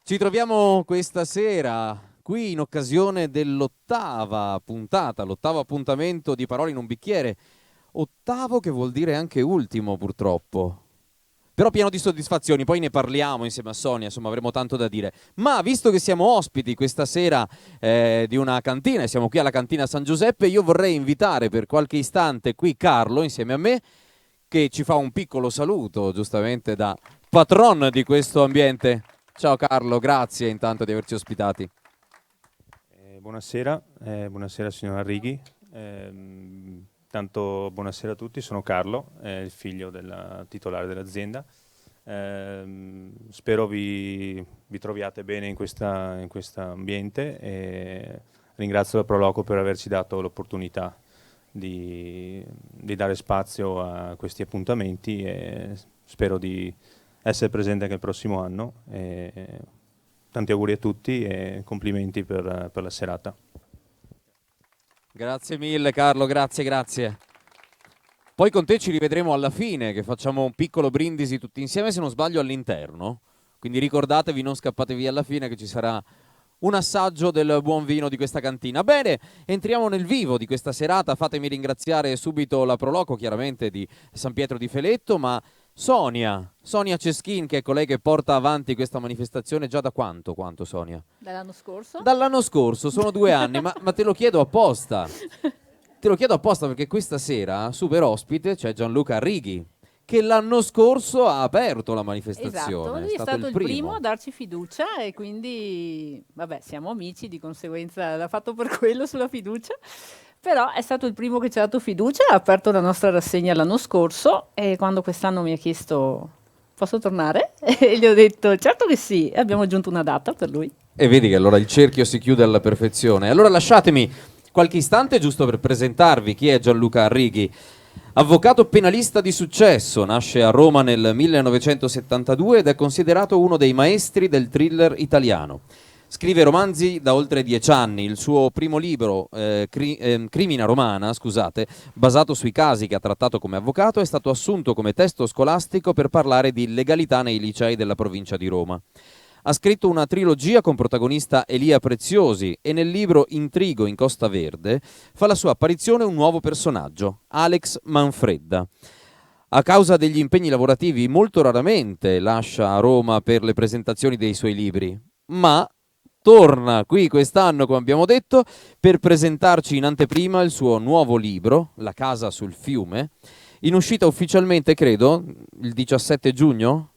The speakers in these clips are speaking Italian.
Ci troviamo questa sera qui in occasione dell'ottava puntata, l'ottavo appuntamento di Parole in un bicchiere. Ottavo che vuol dire anche ultimo, purtroppo. Però pieno di soddisfazioni, poi ne parliamo insieme a Sonia, insomma avremo tanto da dire. Ma visto che siamo ospiti questa sera di una cantina, e siamo qui alla cantina San Giuseppe, io vorrei invitare per qualche istante qui Carlo insieme a me, che ci fa un piccolo saluto, giustamente da patron di questo ambiente. Ciao Carlo, grazie intanto di averci ospitati. Buonasera, buonasera signor Arrighi. Tanto buonasera a tutti, sono Carlo, il figlio del titolare dell'azienda. Spero vi troviate bene in questo ambiente e ringrazio la Proloco per averci dato l'opportunità di dare spazio a questi appuntamenti e spero di essere presente anche il prossimo anno. Tanti auguri a tutti e complimenti per la serata. Grazie mille Carlo, grazie. Poi con te ci rivedremo alla fine, che facciamo un piccolo brindisi tutti insieme, se non sbaglio all'interno. Quindi ricordatevi, non scappate via alla fine, che ci sarà un assaggio del buon vino di questa cantina. Bene, entriamo nel vivo di questa serata. Fatemi ringraziare subito la Proloco, chiaramente, di San Pietro di Feletto, ma Sonia Ceschin, che è colei che porta avanti questa manifestazione già da quanto Sonia? Dall'anno scorso? Dall'anno scorso, sono 2 anni, ma te lo chiedo apposta. Te lo chiedo apposta perché questa sera, super ospite, c'è Gianluca Arrighi, che l'anno scorso ha aperto la manifestazione. Esatto, lui è stato il primo a darci fiducia e quindi, vabbè, siamo amici, di conseguenza l'ha fatto per quello sulla fiducia, però è stato il primo che ci ha dato fiducia, ha aperto la nostra rassegna l'anno scorso e quando quest'anno mi ha chiesto posso tornare? E gli ho detto certo che sì, e abbiamo aggiunto una data per lui. E vedi che allora il cerchio si chiude alla perfezione. Allora lasciatemi qualche istante giusto per presentarvi chi è Gianluca Arrighi. Avvocato penalista di successo, nasce a Roma nel 1972 ed è considerato uno dei maestri del thriller italiano. Scrive romanzi da oltre 10 anni. Il suo primo libro, Crimina Romana, scusate, basato sui casi che ha trattato come avvocato, è stato assunto come testo scolastico per parlare di legalità nei licei della provincia di Roma. Ha scritto una trilogia con protagonista Elia Preziosi e nel libro Intrigo in Costa Verde fa la sua apparizione un nuovo personaggio, Alex Manfredda. A causa degli impegni lavorativi molto raramente lascia Roma per le presentazioni dei suoi libri, ma torna qui quest'anno, come abbiamo detto, per presentarci in anteprima il suo nuovo libro, La casa sul fiume, in uscita ufficialmente, credo, il 17 giugno?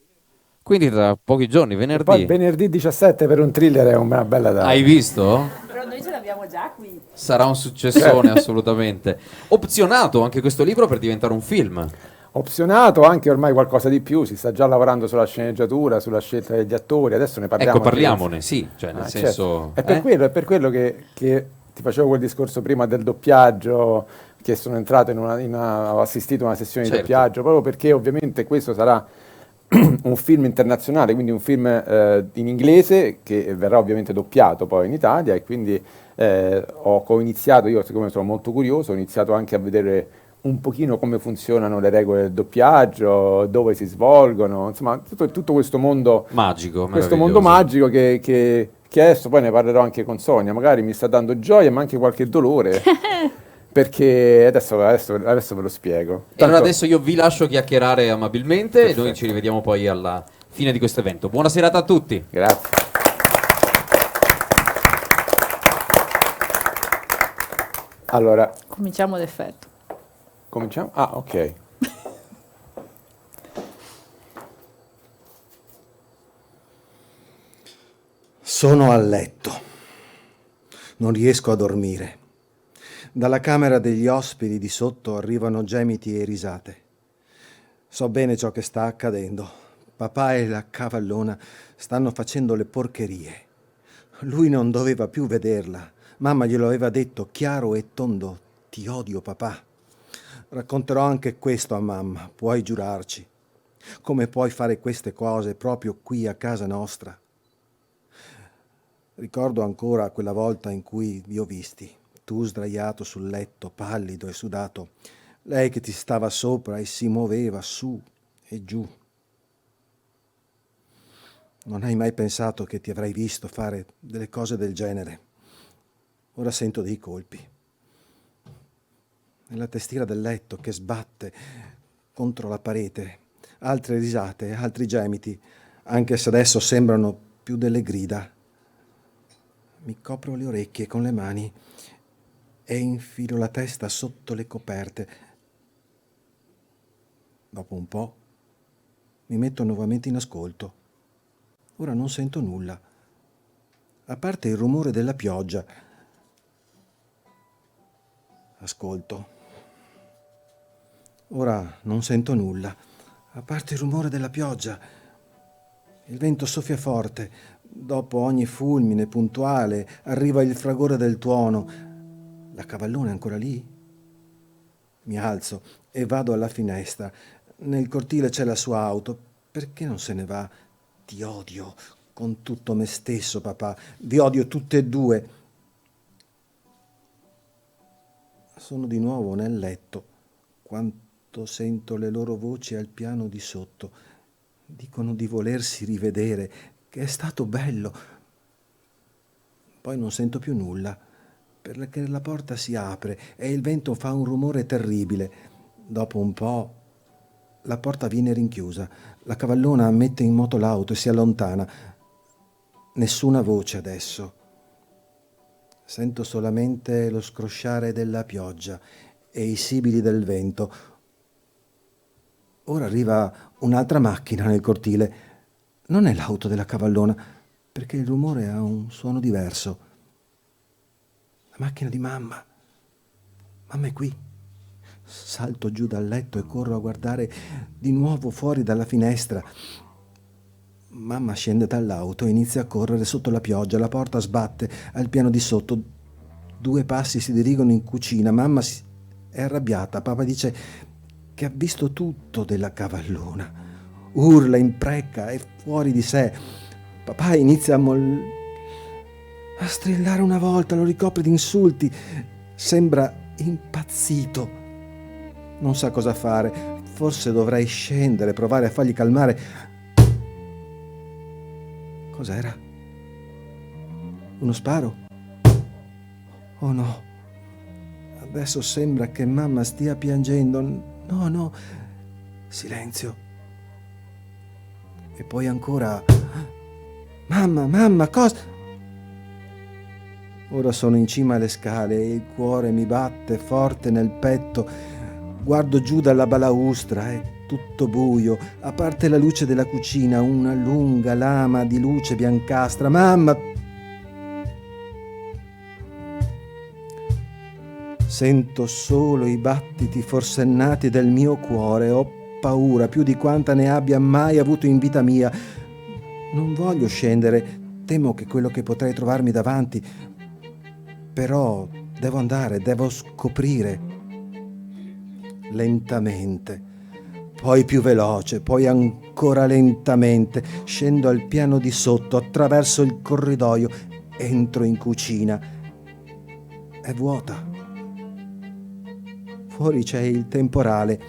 Quindi tra pochi giorni, E poi venerdì. venerdì 17 per un thriller è una bella data. Hai visto? Però noi ce l'abbiamo già qui. Sarà un successone assolutamente. Opzionato anche questo libro per diventare un film. Opzionato anche ormai qualcosa di più, si sta già lavorando sulla sceneggiatura, sulla scelta degli attori, adesso ne parliamo. Ecco, parliamone, sì, cioè nel senso... Certo. È per quello che ti facevo quel discorso prima del doppiaggio, che sono entrato ho assistito a una sessione di Certo. doppiaggio, proprio perché ovviamente questo sarà un film internazionale, quindi un film in inglese che verrà ovviamente doppiato poi in Italia e quindi ho coiniziato, io siccome sono molto curioso, ho iniziato anche a vedere un pochino come funzionano le regole del doppiaggio, dove si svolgono, insomma tutto questo mondo Magico, questo mondo meraviglioso. magico che adesso poi ne parlerò anche con Sonia, magari mi sta dando gioia ma anche qualche dolore. Perché adesso ve lo spiego. E allora Tanto- adesso io vi lascio chiacchierare amabilmente e noi Perfetto. ci rivediamo poi alla fine di questo evento. Buona serata a tutti. Grazie. Allora, Cominciamo l'effetto. cominciamo? Ah, ok. Sono a letto. Non riesco a dormire. Dalla camera degli ospiti di sotto arrivano gemiti e risate. So bene ciò che sta accadendo. Papà e la cavallona stanno facendo le porcherie. Lui non doveva più vederla. Mamma glielo aveva detto chiaro e tondo. Ti odio, papà. Racconterò anche questo a mamma, puoi giurarci. Come puoi fare queste cose proprio qui a casa nostra? Ricordo ancora quella volta in cui vi ho visti, tu sdraiato sul letto, pallido e sudato, lei che ti stava sopra e si muoveva su e giù. Non hai mai pensato che ti avrei visto fare delle cose del genere. Ora sento dei colpi. Nella tastiera del letto che sbatte contro la parete. Altre risate, altri gemiti, anche se adesso sembrano più delle grida. Mi copro le orecchie con le mani e infilo la testa sotto le coperte. Dopo un po' mi metto nuovamente in ascolto. Ora non sento nulla, a parte il rumore della pioggia. Ascolto. Ora non sento nulla, a parte il rumore della pioggia. Il vento soffia forte. Dopo ogni fulmine puntuale arriva il fragore del tuono. La cavallona è ancora lì? Mi alzo e vado alla finestra. Nel cortile c'è la sua auto. Perché non se ne va? Ti odio con tutto me stesso, papà. Vi odio tutte e due. Sono di nuovo nel letto. Quanto sento le loro voci al piano di sotto. Dicono di volersi rivedere, che è stato bello. Poi non sento più nulla, perché la porta si apre e il vento fa un rumore terribile. Dopo un po' la porta viene rinchiusa. La cavallona mette in moto l'auto e si allontana. Nessuna voce adesso. Sento solamente lo scrosciare della pioggia e i sibili del vento. Ora arriva un'altra macchina nel cortile. Non è l'auto della cavallona, perché il rumore ha un suono diverso. La macchina di mamma. Mamma è qui. Salto giù dal letto e corro a guardare di nuovo fuori dalla finestra. Mamma scende dall'auto e inizia a correre sotto la pioggia. La porta sbatte al piano di sotto. 2 passi si dirigono in cucina. Mamma è arrabbiata. Papà dice che ha visto tutto della cavallona. Urla, impreca, è fuori di sé. Papà inizia a strillare una volta, lo ricopre di insulti. Sembra impazzito. Non sa cosa fare. Forse dovrei scendere, provare a fargli calmare. Cos'era? Uno sparo? Oh no. Adesso sembra che mamma stia piangendo. No. Silenzio. E poi ancora. Mamma, cosa? Ora sono in cima alle scale e il cuore mi batte forte nel petto. Guardo giù dalla balaustra, è tutto buio, a parte la luce della cucina, una lunga lama di luce biancastra. Mamma! Sento solo i battiti forsennati del mio cuore. Ho paura più di quanta ne abbia mai avuto in vita mia. Non voglio scendere, temo che quello che potrei trovarmi davanti. Però devo andare, devo scoprire. Lentamente, poi più veloce, poi ancora lentamente, scendo al piano di sotto, attraverso il corridoio, entro in cucina. È vuota. Fuori c'è il temporale,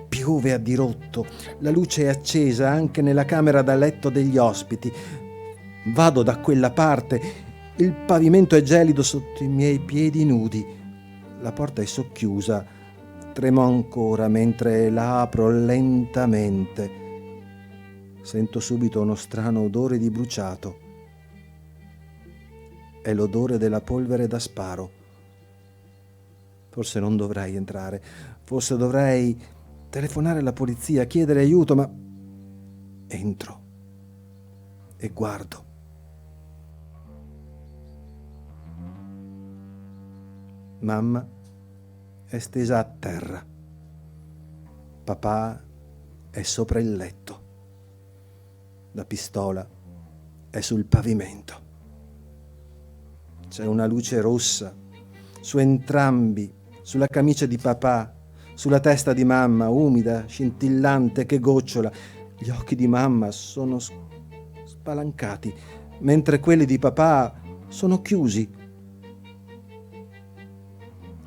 piove a dirotto, la luce è accesa anche nella camera da letto degli ospiti. Vado da quella parte, il pavimento è gelido sotto i miei piedi nudi, la porta è socchiusa. Tremo ancora mentre la apro lentamente. Sento subito uno strano odore di bruciato. È l'odore della polvere da sparo. Forse non dovrei entrare. Forse dovrei telefonare alla polizia, chiedere aiuto, ma entro e guardo. Mamma è stesa a terra. Papà è sopra il letto. La pistola è sul pavimento. C'è una luce rossa su entrambi, sulla camicia di papà, sulla testa di mamma, umida, scintillante, che gocciola. Gli occhi di mamma sono spalancati, mentre quelli di papà sono chiusi.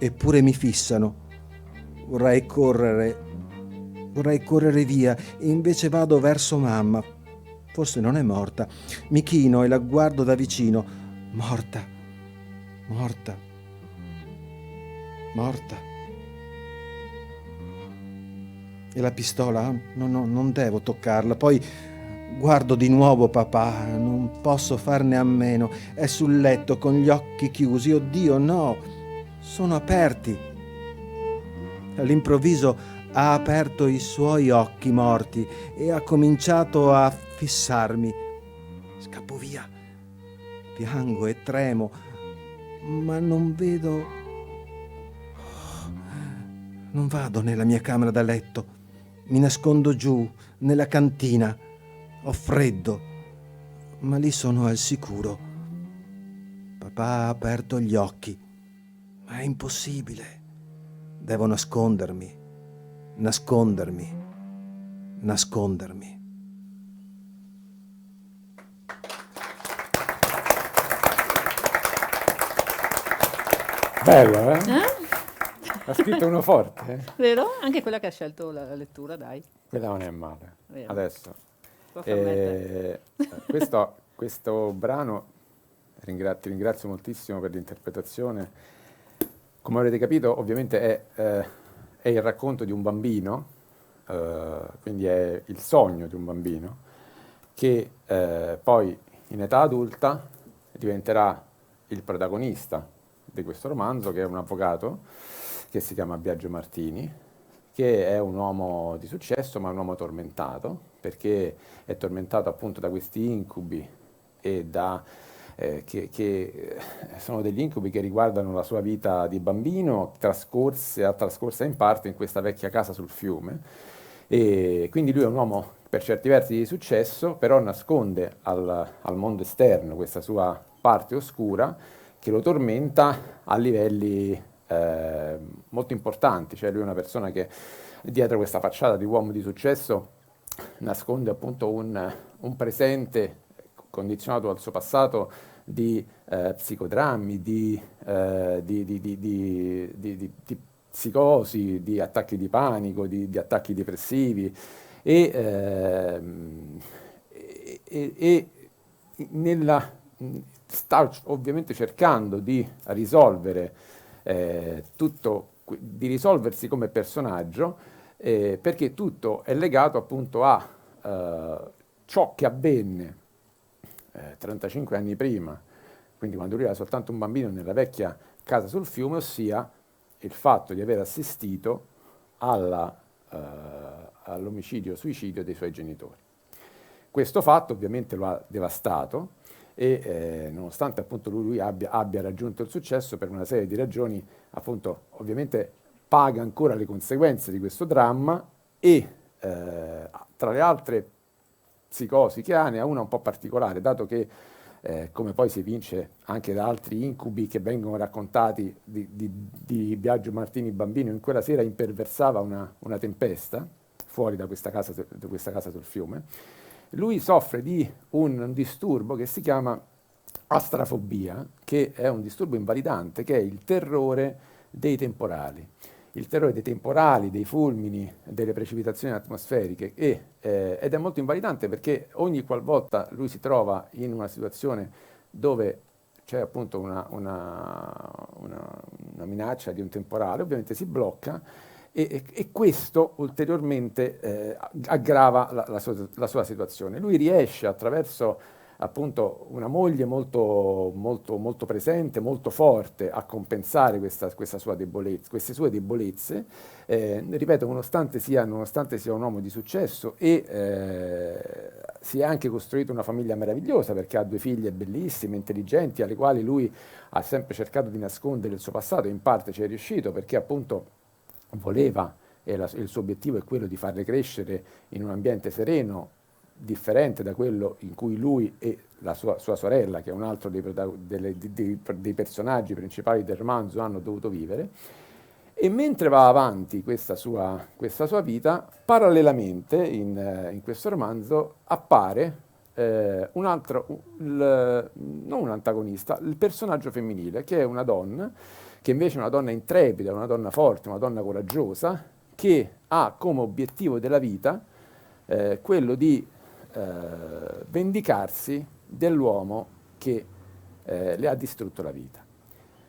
Eppure mi fissano. Vorrei correre via, e invece vado verso mamma. Forse non è morta. Mi chino e la guardo da vicino. Morta, morta, morta. E la pistola? No, no, non devo toccarla. Poi guardo di nuovo papà, non posso farne a meno. È sul letto con gli occhi chiusi. Oddio, no, sono aperti. All'improvviso ha aperto i suoi occhi morti e ha cominciato a fissarmi. Scappo via. Piango e tremo, ma non vedo. Non vado nella mia camera da letto. Mi nascondo giù, nella cantina. Ho freddo, ma lì sono al sicuro. Papà ha aperto gli occhi, ma è impossibile. Devo nascondermi, nascondermi, nascondermi. Bello, Ha scritto uno forte. Vero? Anche quella che ha scelto la lettura, dai. Quella non è male. Vero. Adesso. Può permettere. Questo brano, ti ringrazio moltissimo per l'interpretazione. Come avrete capito, ovviamente è il racconto di un bambino, quindi è il sogno di un bambino, che poi in età adulta diventerà il protagonista di questo romanzo, che è un avvocato, che si chiama Biagio Martini, che è un uomo di successo, ma un uomo tormentato, perché è tormentato appunto da questi incubi e che sono degli incubi che riguardano la sua vita di bambino, trascorsa in parte in questa vecchia casa sul fiume. E quindi lui è un uomo per certi versi di successo, però nasconde al mondo esterno questa sua parte oscura che lo tormenta a livelli molto importanti. Cioè lui è una persona che dietro questa facciata di uomo di successo nasconde appunto un presente condizionato dal suo passato di psicodrammi, di psicosi, di attacchi di panico, di attacchi depressivi e sta ovviamente cercando di risolvere di risolversi come personaggio, perché tutto è legato appunto a ciò che avvenne 35 anni prima, quindi quando lui era soltanto un bambino nella vecchia casa sul fiume, ossia il fatto di aver assistito all'omicidio-suicidio dei suoi genitori. Questo fatto ovviamente lo ha devastato e nonostante appunto lui abbia raggiunto il successo, per una serie di ragioni appunto ovviamente paga ancora le conseguenze di questo dramma e tra le altre psicosi che ha, ne ha una un po' particolare, dato che come poi si evince anche da altri incubi che vengono raccontati di Biagio Martini bambino, in quella sera imperversava una tempesta fuori da questa casa sul fiume. Lui soffre di un disturbo che si chiama astrafobia, che è un disturbo invalidante, che è il terrore dei temporali. Il terrore dei temporali, dei fulmini, delle precipitazioni atmosferiche ed è molto invalidante perché ogni qualvolta lui si trova in una situazione dove c'è appunto una minaccia di un temporale, ovviamente si blocca e questo ulteriormente aggrava la sua situazione. Lui riesce attraverso appunto una moglie molto, molto, molto presente, molto forte a compensare queste sue debolezze, ripeto, nonostante sia un uomo di successo e si è anche costruito una famiglia meravigliosa perché ha 2 figlie bellissime, intelligenti, alle quali lui ha sempre cercato di nascondere il suo passato e in parte ci è riuscito perché appunto voleva, e il suo obiettivo è quello di farle crescere in un ambiente sereno, differente da quello in cui lui e la sua sorella, che è un altro dei personaggi principali del romanzo, hanno dovuto vivere. E mentre va avanti questa sua vita, parallelamente in questo romanzo appare non un antagonista, il personaggio femminile, che è una donna, che invece è una donna intrepida, una donna forte, una donna coraggiosa, che ha come obiettivo della vita quello di vendicarsi dell'uomo che le ha distrutto la vita.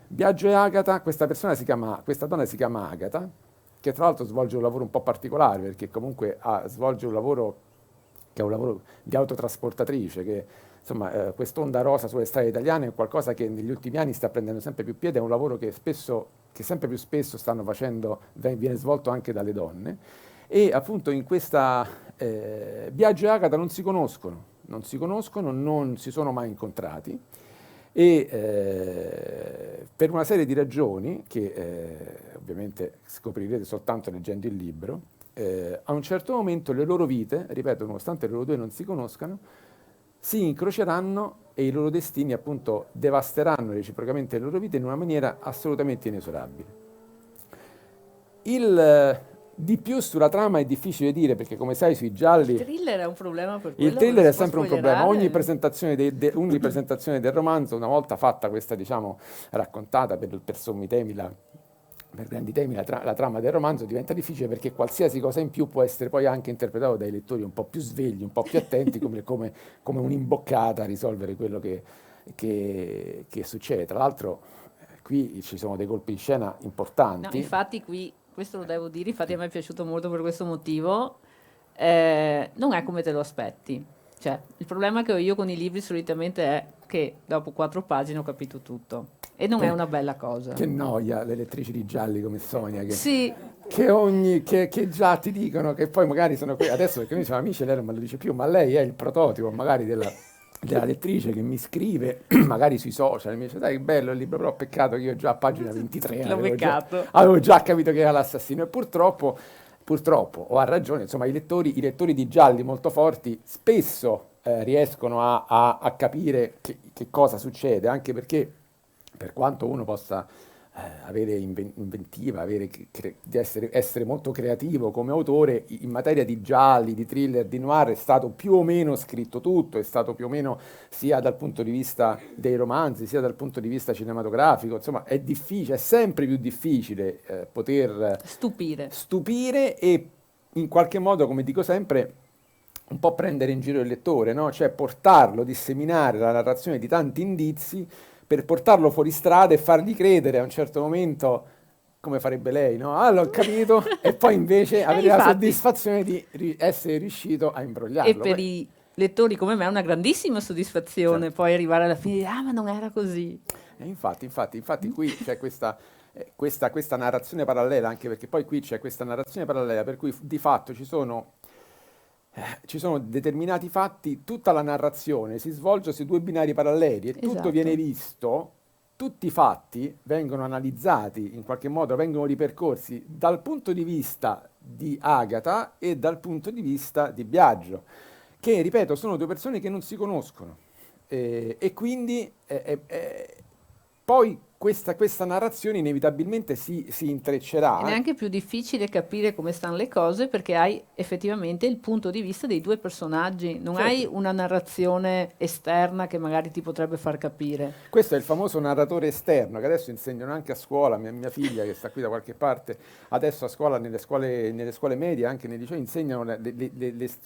Biagio e Agata, questa donna si chiama Agata, che tra l'altro svolge un lavoro un po' particolare, perché comunque svolge un lavoro che è un lavoro di autotrasportatrice, che insomma quest'onda rosa sulle strade italiane è qualcosa che negli ultimi anni sta prendendo sempre più piede, è un lavoro che sempre più spesso stanno facendo, viene svolto anche dalle donne, e appunto in questa Biagio e Agata non si conoscono, non si sono mai incontrati, e per una serie di ragioni che ovviamente scoprirete soltanto leggendo il libro, a un certo momento le loro vite, ripeto, nonostante loro due non si conoscano, si incroceranno e i loro destini appunto devasteranno reciprocamente le loro vite in una maniera assolutamente inesorabile. Di più sulla trama è difficile dire, perché come sai sui gialli... Il thriller è un problema per quello. Il thriller non è si può sempre un problema. spoilerare. Ogni presentazione del romanzo, una volta fatta questa, diciamo, raccontata per sommi temi, per grandi temi, la trama del romanzo diventa difficile, perché qualsiasi cosa in più può essere poi anche interpretato dai lettori un po' più svegli, un po' più attenti, come un'imboccata a risolvere quello che succede. Tra l'altro qui ci sono dei colpi di scena No, importanti. infatti qui, questo lo devo dire, infatti a me è piaciuto molto per questo motivo, non è come te lo aspetti. Cioè, il problema che ho io con i libri solitamente è che dopo 4 pagine ho capito tutto. E non è una bella cosa. Che noia le lettrici di gialli come Sonia, Sì, che già ti dicono che poi magari sono qui adesso, perché noi siamo amici, lei non me lo dice più, ma lei è il prototipo magari della lettrice che mi scrive magari sui social, mi dice dai che bello il libro, però peccato che io già a pagina 23 l'ho beccato. avevo già capito che era l'assassino, e purtroppo o ha ragione, insomma i lettori di gialli molto forti spesso riescono a capire che cosa succede, anche perché per quanto uno possa avere inventiva, di essere molto creativo come autore, in materia di gialli, di thriller, di noir è stato più o meno scritto tutto, è stato più o meno sia dal punto di vista dei romanzi, sia dal punto di vista cinematografico, insomma è difficile, è sempre più difficile poter stupire e in qualche modo, come dico sempre, un po' prendere in giro il lettore, no? Cioè portarlo, disseminare la narrazione di tanti indizi per portarlo fuori strada e fargli credere a un certo momento, come farebbe lei, no? Ah, l'ho capito, e poi invece avere la soddisfazione di essere riuscito a imbrogliarlo. E per i lettori come me è una grandissima soddisfazione poi arrivare alla fine e dire, ah, ma non era così. Infatti qui c'è questa narrazione parallela, anche perché poi qui c'è questa narrazione parallela per cui di fatto ci sono determinati fatti, tutta la narrazione si svolge su 2 binari paralleli e tutto viene visto, tutti i fatti vengono analizzati in qualche modo, vengono ripercorsi dal punto di vista di Agata e dal punto di vista di Biagio, che ripeto sono 2 persone che non si conoscono, e quindi poi questa narrazione inevitabilmente si intreccerà. Ed è anche più difficile capire come stanno le cose perché hai effettivamente il punto di vista dei 2 personaggi, non hai una narrazione esterna che magari ti potrebbe far capire. Questo è il famoso narratore esterno che adesso insegnano anche a scuola, mia figlia che sta qui da qualche parte, adesso a scuola, nelle scuole medie, anche nei licei, insegnano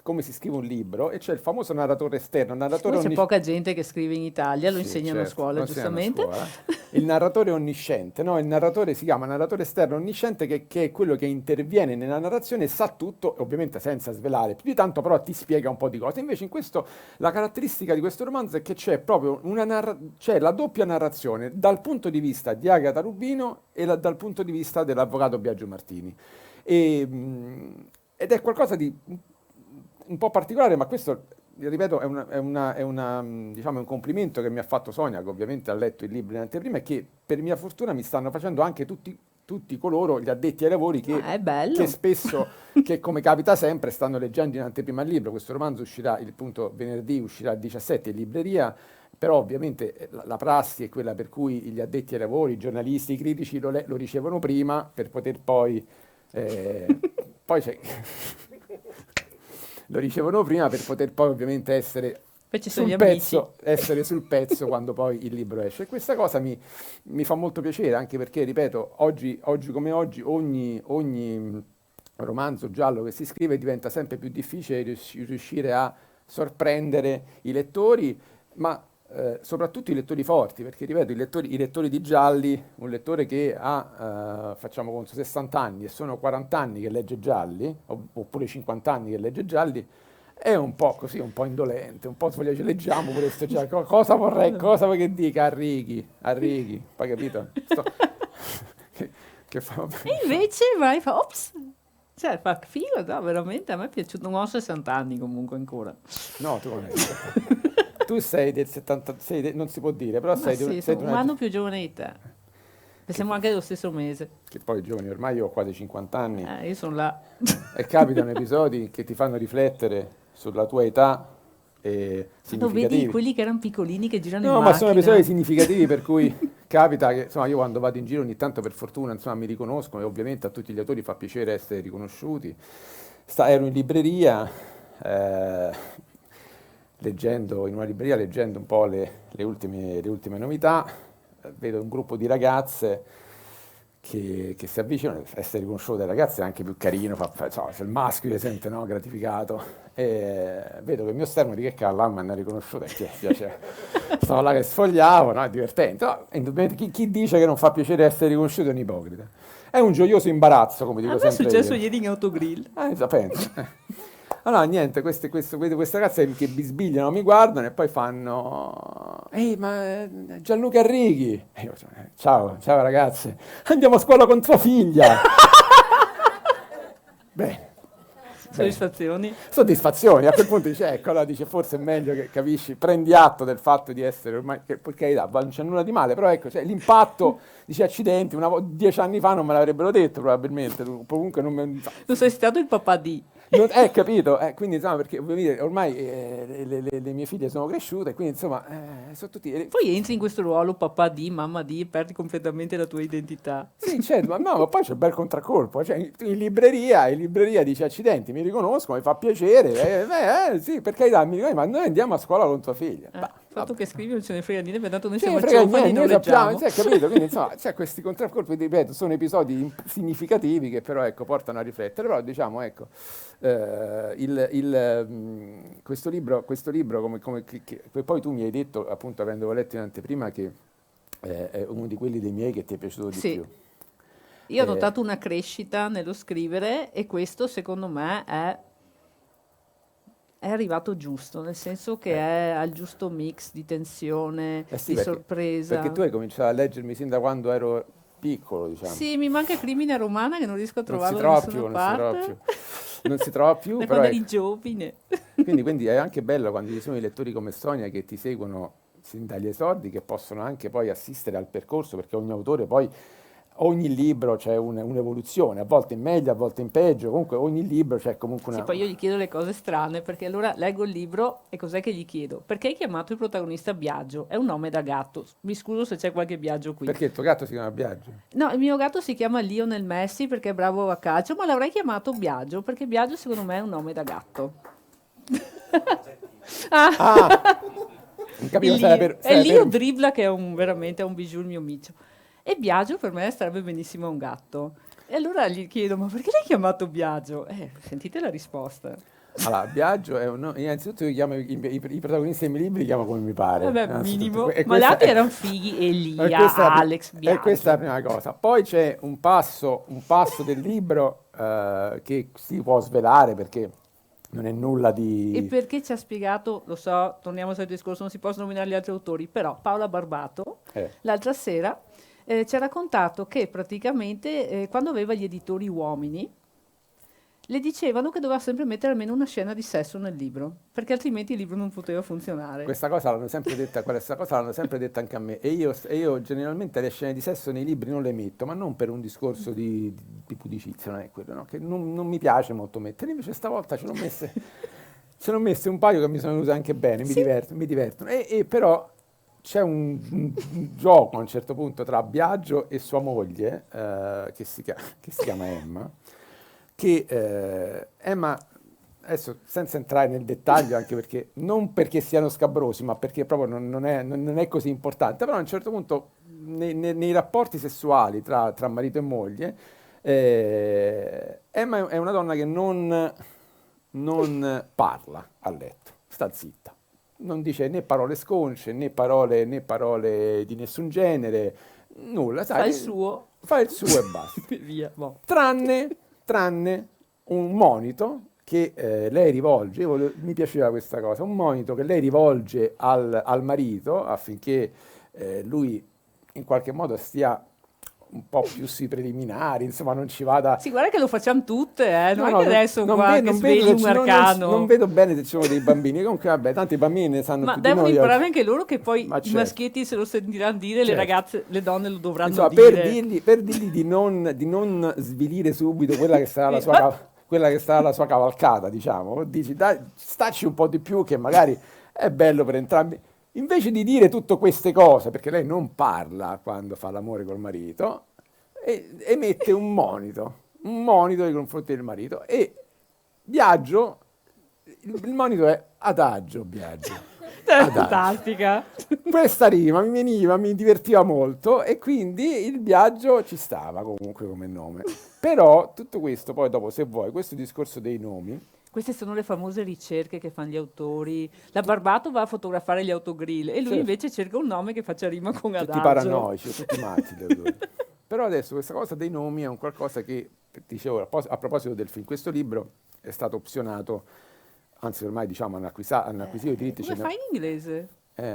come si scrive un libro, e c'è il famoso narratore esterno. C'è poca gente che scrive in Italia, lo insegnano a scuola, lo giustamente. insegnano a scuola. Il narratore onnisciente, no? Il narratore si chiama narratore esterno onnisciente, che è quello che interviene nella narrazione e sa tutto, ovviamente senza svelare più di tanto, però ti spiega un po' di cose. Invece in questo la caratteristica di questo romanzo è che c'è proprio c'è la doppia narrazione dal punto di vista di Agata Rubino e dal punto di vista dell'avvocato Biagio Martini. Ed è qualcosa di un po' particolare, ma questo, ripeto, diciamo, è un complimento che mi ha fatto Sonia, che ovviamente ha letto il libro in anteprima, e che per mia fortuna mi stanno facendo anche tutti coloro, gli addetti ai lavori, che spesso, che come capita sempre, stanno leggendo in anteprima il libro. Questo romanzo uscirà venerdì, uscirà al 17 in libreria, però ovviamente la prassi è quella per cui gli addetti ai lavori, i giornalisti, i critici lo ricevono prima per poter poi lo ricevono prima per poter poi ovviamente essere sul pezzo quando poi il libro esce. E questa cosa mi fa molto piacere, anche perché, ripeto, oggi come oggi ogni romanzo giallo che si scrive diventa sempre più difficile riuscire a sorprendere i lettori, ma soprattutto i lettori forti, perché ripeto, i lettori di gialli, un lettore che ha, facciamo conto, 60 anni e sono 40 anni che legge gialli, oppure 50 anni che legge gialli, è un po' così, un po' indolente, un po' svogliato, leggiamo pure questo giallo, cosa vuoi che dica? Arrighi, poi capito? Che fa... E invece vai, fa, ops, cioè fa figo, no, veramente, a me è piaciuto, non ho 60 anni comunque ancora. No, tu sei del 76, non si può dire, però Ma sei, sì, sei sono di un anno più giovane di te. Siamo anche dello stesso mese. che poi giovani, ormai io ho quasi 50 anni Io sono là. e capitano episodi che ti fanno riflettere sulla tua età e Quando vedi significativi. quelli che erano piccolini che girano No, in ma sono macchina. episodi significativi per cui capita che insomma io quando vado in giro ogni tanto per fortuna insomma mi riconoscono e ovviamente a tutti gli autori fa piacere essere riconosciuti. Ero in libreria leggendo, in una libreria leggendo un po' le ultime novità, vedo un gruppo di ragazze che si avvicinano, essere riconosciuto dai ragazzi è anche più carino, insomma, se il maschio si sente no, gratificato. E vedo che il mio sterno di che cavolo mi hanno riconosciuto e che piace. Stavo là che sfogliavo, no? È divertente. No, indubbiamente chi dice che non fa piacere essere riconosciuto è un ipocrita. È un gioioso imbarazzo, come dico A me è sempre successo io. ieri in autogrill. Penso. Allora, niente, queste ragazze che bisbigliano mi guardano e poi fanno ehi, ma Gianluca Arrighi! E io, ciao ragazze, andiamo a scuola con tua figlia! Bene. Soddisfazioni. Soddisfazioni, a quel punto dice, ecco, allora dice, forse è meglio che capisci, prendi atto del fatto di essere ormai, che per carità, non c'è nulla di male, però ecco, cioè, l'impatto, dice, accidenti, 10 anni fa non me l'avrebbero detto probabilmente, comunque non mi... Non sei stato il papà di. Capito, quindi insomma, perché ovviamente ormai le mie figlie sono cresciute, quindi insomma, sono tutti... Poi entri in questo ruolo papà di, mamma di, e perdi completamente la tua identità. Sì, certo, ma no, ma poi c'è un bel contraccolpo, cioè in libreria dice accidenti, mi riconosco, mi fa piacere, sì, per carità, ma noi andiamo a scuola con tua figlia. Il fatto che scrivi non ce ne frega niente, tanto noi Sì, siamo frega ciofani, niente, non noi sappiamo, leggiamo. capito? Quindi insomma, c'è questi contraccolpi, ripeto, sono episodi significativi che però ecco, portano a riflettere, però diciamo ecco, questo libro che poi tu mi hai detto, appunto avendo letto in anteprima, che è uno di quelli dei miei che ti è piaciuto di Sì. più. Io ho notato una crescita nello scrivere e questo secondo me è arrivato giusto, nel senso che è al giusto mix di tensione, Sì, di sorpresa. perché tu hai cominciato a leggermi sin da quando ero piccolo, diciamo. Sì, mi manca Crimine Romana che non riesco a Non si trovarlo trova da nessuna più, non si trova parte. più. Non si trova più, Da però quando ecco. eri giovane. Quindi è anche bello quando ci sono i lettori come Sonia che ti seguono sin dagli esordi, che possono anche poi assistere al percorso, perché ogni autore poi, ogni libro c'è un'evoluzione, a volte in meglio, a volte in peggio, comunque ogni libro c'è comunque Sì, una... poi io gli chiedo le cose strane, perché allora leggo il libro e cos'è che gli chiedo? Perché hai chiamato il protagonista Biagio? È un nome da gatto. Mi scuso se c'è qualche Biagio qui. Perché il tuo gatto si chiama Biagio? No, il mio gatto si chiama Lionel Messi perché è bravo a calcio, ma l'avrei chiamato Biagio perché Biagio secondo me è un nome da gatto. Non capivo se era per... se E era Lio per- dribbla che è veramente un bijou il mio micio. E Biagio per me starebbe benissimo un gatto. E allora gli chiedo, ma perché l'hai chiamato Biagio? Sentite la risposta. Allora, Biagio è innanzitutto io chiamo i protagonisti dei miei libri, li chiamo come mi pare. Vabbè, innanzitutto. minimo. E Ma gli questa altri è- erano fighi, Elia, questa è la pri- Alex, Biagio. E questa è la prima cosa. Poi c'è un passo del libro che si può svelare perché non è nulla E di... perché ci ha spiegato, lo so, torniamo al solito discorso, non si possono nominare gli altri autori, però Paola Barbato, l'altra sera, ci ha raccontato che praticamente quando aveva gli editori uomini, le dicevano che doveva sempre mettere almeno una scena di sesso nel libro, perché altrimenti il libro non poteva funzionare. Questa cosa l'hanno sempre detta, questa cosa l'hanno sempre detta anche a me. E io generalmente le scene di sesso nei libri non le metto, ma non per un discorso di pudicizia, non è quello, no? Che non mi piace molto mettere. Invece stavolta ce l'ho messe un paio che mi sono venute anche bene, mi divertono. E però c'è un gioco a un certo punto tra Biagio e sua moglie, che si chiama Emma, che Emma, adesso senza entrare nel dettaglio, anche perché non perché siano scabrosi, ma perché proprio non è così importante, però a un certo punto nei rapporti sessuali tra marito e moglie, Emma è una donna che non parla a letto. sta zitta. Non dice né parole sconce, né parole di nessun genere, nulla, sai? Fa il suo. Fa il suo e basta. Via. Boh. Tranne un monito che lei rivolge, mi piaceva questa cosa, un monito che lei rivolge al marito affinché lui in qualche modo stia un po' più sui preliminari, insomma non ci vada... Sì, guarda che lo facciamo tutte, non No, è che adesso non qua vedo- che non vedo svegli se un arcano. non vedo bene se ci sono dei bambini, comunque vabbè, tanti bambini ne sanno Ma più di devono noi imparare oggi. anche loro che poi Ma i certo. maschietti se lo sentiranno dire, le Certo. ragazze, le donne lo dovranno Insomma, dire. per dirgli di non svilire subito quella che sarà quella che sarà la sua cavalcata, diciamo. Dici, dai, stacci un po' di più che magari è bello per entrambi. Invece di dire tutte queste cose, perché lei non parla quando fa l'amore col marito, emette un monito nei confronti del marito. E Biagio, il monito è adagio, Biagio. Adagio. Fantastica. Questa rima mi veniva, mi divertiva molto e quindi il Biagio ci stava comunque come nome. Però tutto questo, poi dopo se vuoi, questo discorso dei nomi, Queste sono le famose ricerche che fanno gli autori. La Barbato va a fotografare gli autogrill e lui Certo. invece cerca un nome che faccia rima con tutti adagio. paranoici, tutti matti. gli autori. Però adesso questa cosa dei nomi è un qualcosa che, dicevo, a proposito del film, questo libro è stato opzionato, anzi ormai diciamo hanno acquisito i diritti. Come fai in inglese?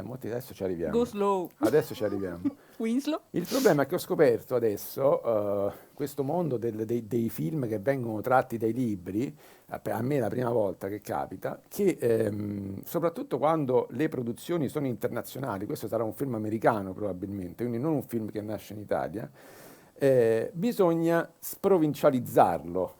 Molti adesso ci arriviamo. Go slow. Adesso ci arriviamo. Winslow? Il problema è che ho scoperto adesso questo mondo dei film che vengono tratti dai libri, a me è la prima volta che capita, che soprattutto quando le produzioni sono internazionali, questo sarà un film americano probabilmente, quindi non un film che nasce in Italia, bisogna sprovincializzarlo.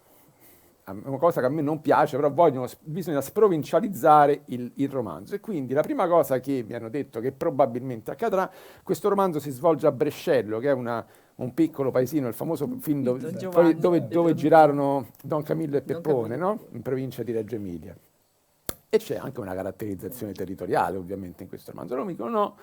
È una cosa che a me non piace, però bisogna sprovincializzare il romanzo. E quindi la prima cosa che mi hanno detto che probabilmente accadrà, questo romanzo si svolge a Brescello, che è un piccolo paesino, il famoso film Giovanni. dove girarono Don Camillo e Don Peppone, Camillo. no? In provincia di Reggio Emilia. E c'è anche una caratterizzazione territoriale, ovviamente, in questo romanzo. Loro mi dicono no.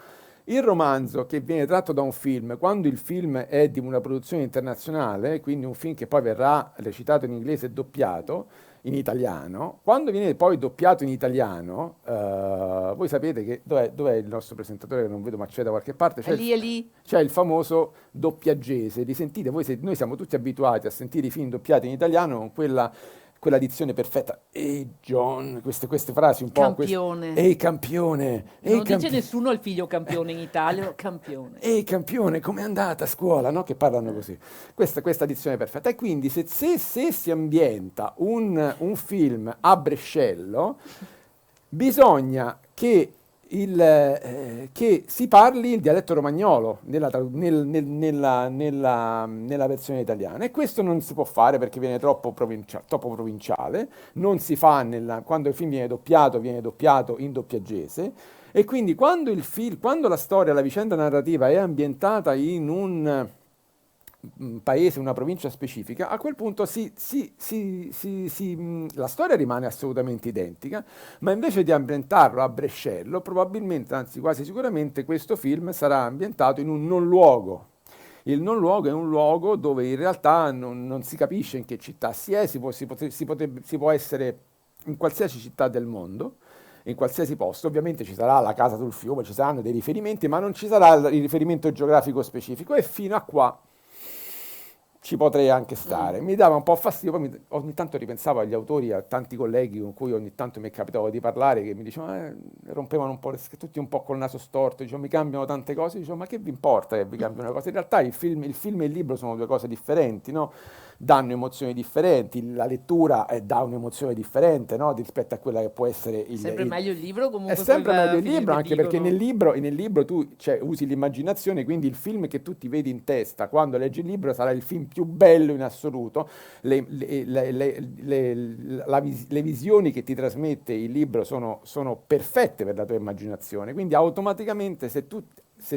Il romanzo che viene tratto da un film, quando il film è di una produzione internazionale, quindi un film che poi verrà recitato in inglese e doppiato in italiano, quando viene poi doppiato in italiano, voi sapete che dov'è il nostro presentatore che non vedo ma c'è da qualche parte? È lì. C'è il famoso doppiaggese, li sentite? Noi siamo tutti abituati a sentire i film doppiati in italiano con quella dizione perfetta. Ehi John, queste frasi un po'... Campione. Ehi campione! Non dice nessuno al figlio campione in Italia, campione. Ehi campione, com'è andata a scuola? No? Che parlano così. Questa dizione perfetta. E quindi se si ambienta un film a Brescello, bisogna che si parli il dialetto romagnolo nella versione italiana, e questo non si può fare perché viene troppo provinciale, non si fa quando il film viene doppiato in doppiagese, e quindi quando la storia, la vicenda narrativa è ambientata in un paese, una provincia specifica, a quel punto la storia rimane assolutamente identica, ma invece di ambientarlo a Brescello, probabilmente, anzi quasi sicuramente, questo film sarà ambientato in un non luogo. Il non luogo è un luogo dove in realtà non si capisce in che città si è, si può essere in qualsiasi città del mondo, in qualsiasi posto. Ovviamente ci sarà la casa sul fiume, ci saranno dei riferimenti, ma non ci sarà il riferimento geografico specifico, e fino a qua ci potrei anche stare. Mi dava un po' fastidio, poi ogni tanto ripensavo agli autori, a tanti colleghi con cui ogni tanto mi è capitato di parlare, che mi dicevano, rompevano un po', tutti un po' col naso storto, dicevano, mi cambiano tante cose, dicevo, ma che vi importa che vi cambiano le cose? In realtà il film e il libro sono due cose differenti, no? Danno emozioni differenti, la lettura dà un'emozione differente, no? Rispetto a quella che può essere Sempre meglio il libro comunque. è sempre quel meglio il film libro, che anche perché dicono. nel libro tu usi l'immaginazione, quindi il film che tu ti vedi in testa quando leggi il libro sarà il film più bello in assoluto. Le visioni che ti trasmette il libro sono perfette per la tua immaginazione, quindi automaticamente se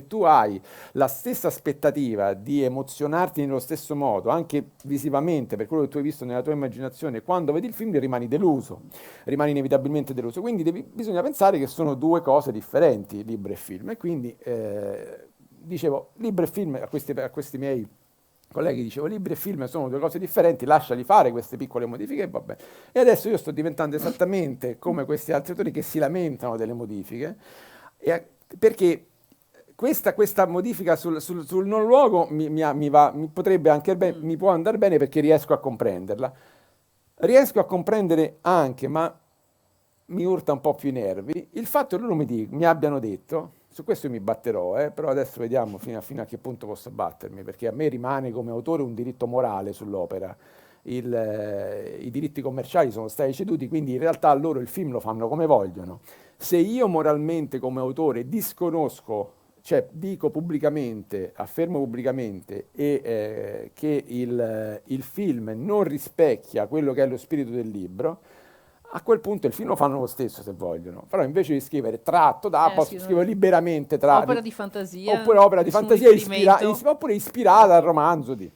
tu hai la stessa aspettativa di emozionarti nello stesso modo, anche visivamente, per quello che tu hai visto nella tua immaginazione, quando vedi il film rimani inevitabilmente deluso. Quindi bisogna pensare che sono due cose differenti, libro e film. E quindi, dicevo, libro e film a questi miei colleghi, dicevo, libri e film sono due cose differenti, lasciali fare queste piccole modifiche e va bene. E adesso io sto diventando esattamente come questi altri autori che si lamentano delle modifiche, perché questa modifica sul non luogo mi potrebbe anche mi può andare bene perché riesco a comprenderla. Riesco a comprendere anche, ma mi urta un po' più i nervi, il fatto che loro mi abbiano detto, su questo io mi batterò, però adesso vediamo fino a che punto posso battermi, perché a me rimane come autore un diritto morale sull'opera. I diritti commerciali sono stati ceduti, quindi in realtà loro il film lo fanno come vogliono. Se io moralmente come autore disconosco, cioè dico pubblicamente, affermo pubblicamente che il film non rispecchia quello che è lo spirito del libro, a quel punto il film lo fanno lo stesso se vogliono, però invece di scrivere tratto da, posso scrivere liberamente opera di fantasia, oppure opera di fantasia oppure ispirata al romanzo di.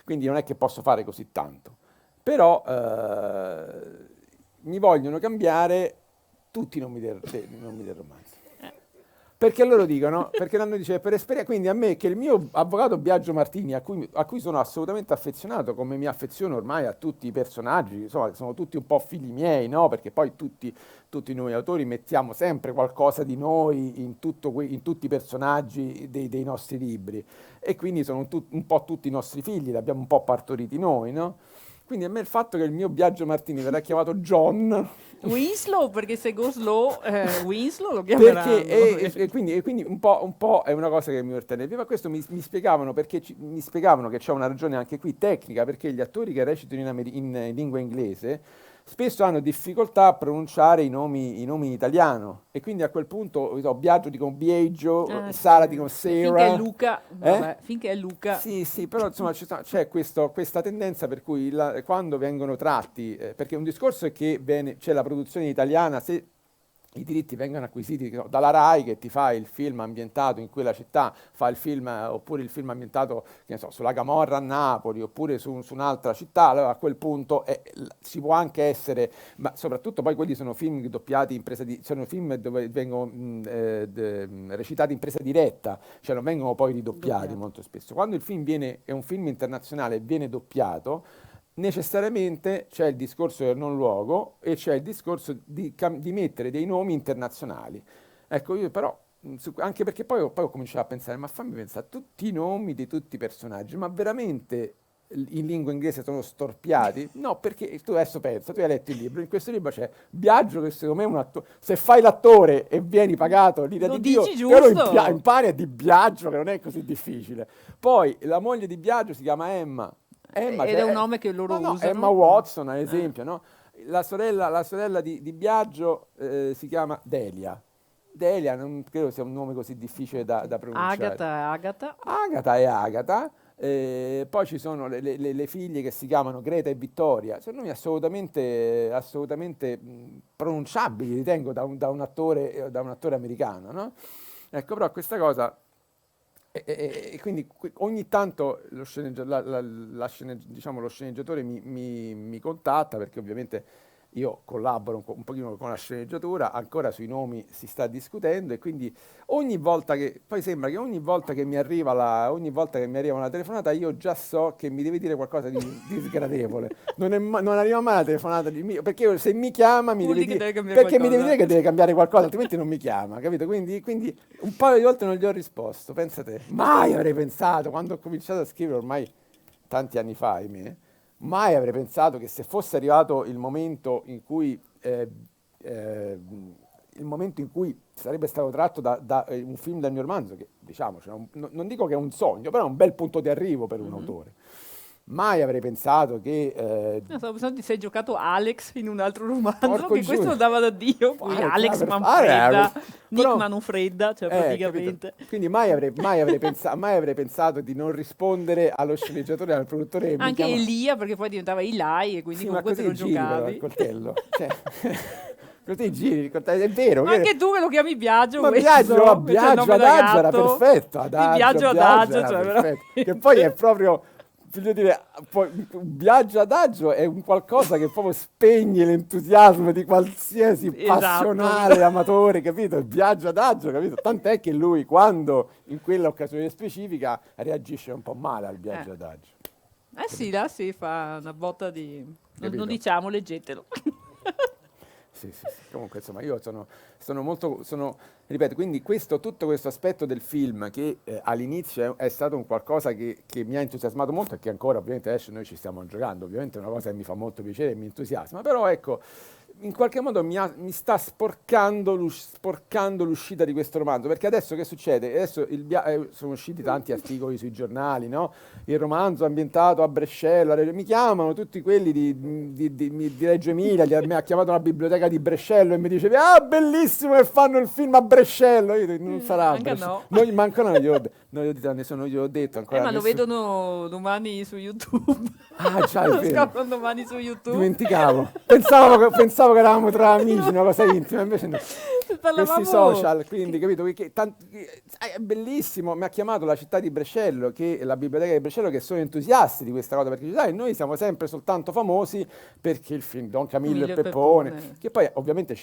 Quindi non è che posso fare così tanto, però mi vogliono cambiare tutti i nomi del romanzo. Perché loro dicono, perché l'hanno dice per esperienza, quindi a me che il mio avvocato Biagio Martini, a cui sono assolutamente affezionato, come mi affeziono ormai a tutti i personaggi, insomma, sono tutti un po' figli miei, no? Perché poi tutti noi autori mettiamo sempre qualcosa di noi in tutti i personaggi dei nostri libri, e quindi sono un po' tutti i nostri figli, li abbiamo un po' partoriti noi, no? Quindi a me il fatto che il mio Biagio Martini verrà chiamato John Winslow, perché se go slow Winslow lo chiameranno. Quindi un po' è una cosa che mi urta nervi, ma questo mi spiegavano mi spiegavano che c'è una ragione anche qui tecnica, perché gli attori che recitano in lingua inglese spesso hanno difficoltà a pronunciare i nomi in italiano, e quindi a quel punto Biagio dicono Biagio, Sara dicono Sarah. Finché è Luca. Sì, però insomma c'è questa tendenza per cui quando vengono tratti, perché un discorso è che c'è la produzione italiana, se i diritti vengono acquisiti dalla Rai, che ti fa il film ambientato in quella città, fa il film, oppure il film ambientato, che ne so, sulla Camorra a Napoli, oppure su un'altra città, allora a quel punto si può anche essere, ma soprattutto poi quelli sono film doppiati sono film dove vengono recitati in presa diretta, cioè non vengono poi ridoppiati molto spesso. Quando il film è un film internazionale e viene doppiato, necessariamente c'è il discorso del non luogo e c'è il discorso di mettere dei nomi internazionali. Ecco, io però, anche perché poi ho cominciato a pensare, ma fammi pensare, tutti i nomi di tutti i personaggi, ma veramente in lingua inglese sono storpiati? No, perché tu adesso pensa, tu hai letto il libro, in questo libro c'è Biagio, che secondo me è un attore, se fai l'attore e vieni pagato l'ira di Dio, però impari a di Biagio, che non è così difficile. Poi la moglie di Biagio si chiama Emma. Ed è un nome che loro usano. Emma Watson, ad esempio, no? La sorella di Biagio si chiama Delia. Delia non credo sia un nome così difficile da pronunciare. Agata è Agata. Poi ci sono le figlie che si chiamano Greta e Vittoria. Sono nomi assolutamente pronunciabili, ritengo, da un attore americano, no? Ecco, però questa cosa. E quindi ogni tanto lo sceneggiatore mi contatta, perché ovviamente io collaboro un pochino con la sceneggiatura, ancora sui nomi si sta discutendo, e quindi poi sembra che ogni volta che mi arriva una telefonata io già so che mi deve dire qualcosa di sgradevole. Non arriva mai la telefonata perché se mi chiama mi deve dire che deve cambiare qualcosa, altrimenti non mi chiama, capito? Quindi un paio di volte non gli ho risposto, pensa te. Mai avrei pensato, quando ho cominciato a scrivere ormai tanti anni fa, mai avrei pensato che se fosse arrivato il momento in cui sarebbe stato tratto da un film del mio romanzo, che diciamo, non dico che è un sogno, però è un bel punto di arrivo per un autore. Mai avrei pensato che... stavo pensando ti sei giocato Alex in un altro romanzo, che questo lo dava da Dio, poi Alex Manfredda, Nick Manfredda, cioè praticamente. Capito? Quindi mai avrei pensato di non rispondere allo sceneggiatore, al produttore. Anche Elia, perché poi diventava Eli, e quindi comunque te lo giocavi. Il coltello. Così giri, è vero. Ma anche tu me lo chiami Biagio. Ma Biagio Adagio era perfetto. Biagio Adagio, cioè perfetto. Che poi è proprio... voglio dire, poi, un viaggio adagio è un qualcosa che proprio spegne l'entusiasmo di qualsiasi Esatto. passionale amatore, capito? Il viaggio adagio, capito? Tant'è che lui, quando in quell'occasione specifica, reagisce un po' male al viaggio adagio. Sì, là si fa una botta di... Capito? Non diciamo, leggetelo. Sì, sì, sì. Comunque, insomma, io sono molto, ripeto, quindi tutto questo aspetto del film che all'inizio è stato un qualcosa che mi ha entusiasmato molto e che ancora ovviamente adesso noi ci stiamo giocando, ovviamente è una cosa che mi fa molto piacere e mi entusiasma, però ecco, in qualche modo mi sta sporcando l'uscita di questo romanzo, perché adesso che succede? Adesso sono usciti tanti articoli sui giornali, no? Il romanzo ambientato a Brescello, mi chiamano tutti quelli di Reggio Emilia, mi ha chiamato la biblioteca di Brescello e mi dice ah bellissimo che fanno il film a Brescello, io dico, non sarà a Anche Brescello, no. manco no, non glielo detto a nessuno, non gliel'ho detto ancora Ma a lo nessuno. vedono domani su YouTube. Ah già, è Lo vero. scoprono domani su YouTube. Dimenticavo, pensavo che eravamo tra amici, una cosa intima, invece no. Parlavamo- Questi social, quindi capito? È bellissimo. Mi ha chiamato la città di Brescello, la biblioteca di Brescello, che sono entusiasti di questa cosa perché sai, noi siamo sempre soltanto famosi perché il film Don Camillo e Peppone, che poi ovviamente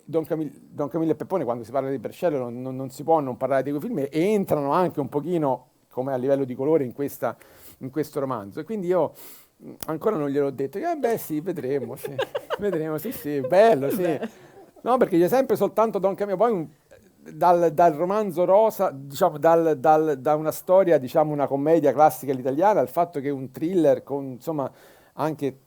Don Camillo e Peppone, quando si parla di Brescello, non si può non parlare di quei film e entrano anche un pochino come a livello di colore in questo romanzo. E quindi io ancora non gliel'ho detto. Beh, sì, vedremo. Sì. Vedremo, sì, bello, sì. No, perché c'è sempre soltanto Don Camillo. Poi dal romanzo rosa, diciamo, da una storia, diciamo, una commedia classica all'italiana, al fatto che è un thriller con, insomma, anche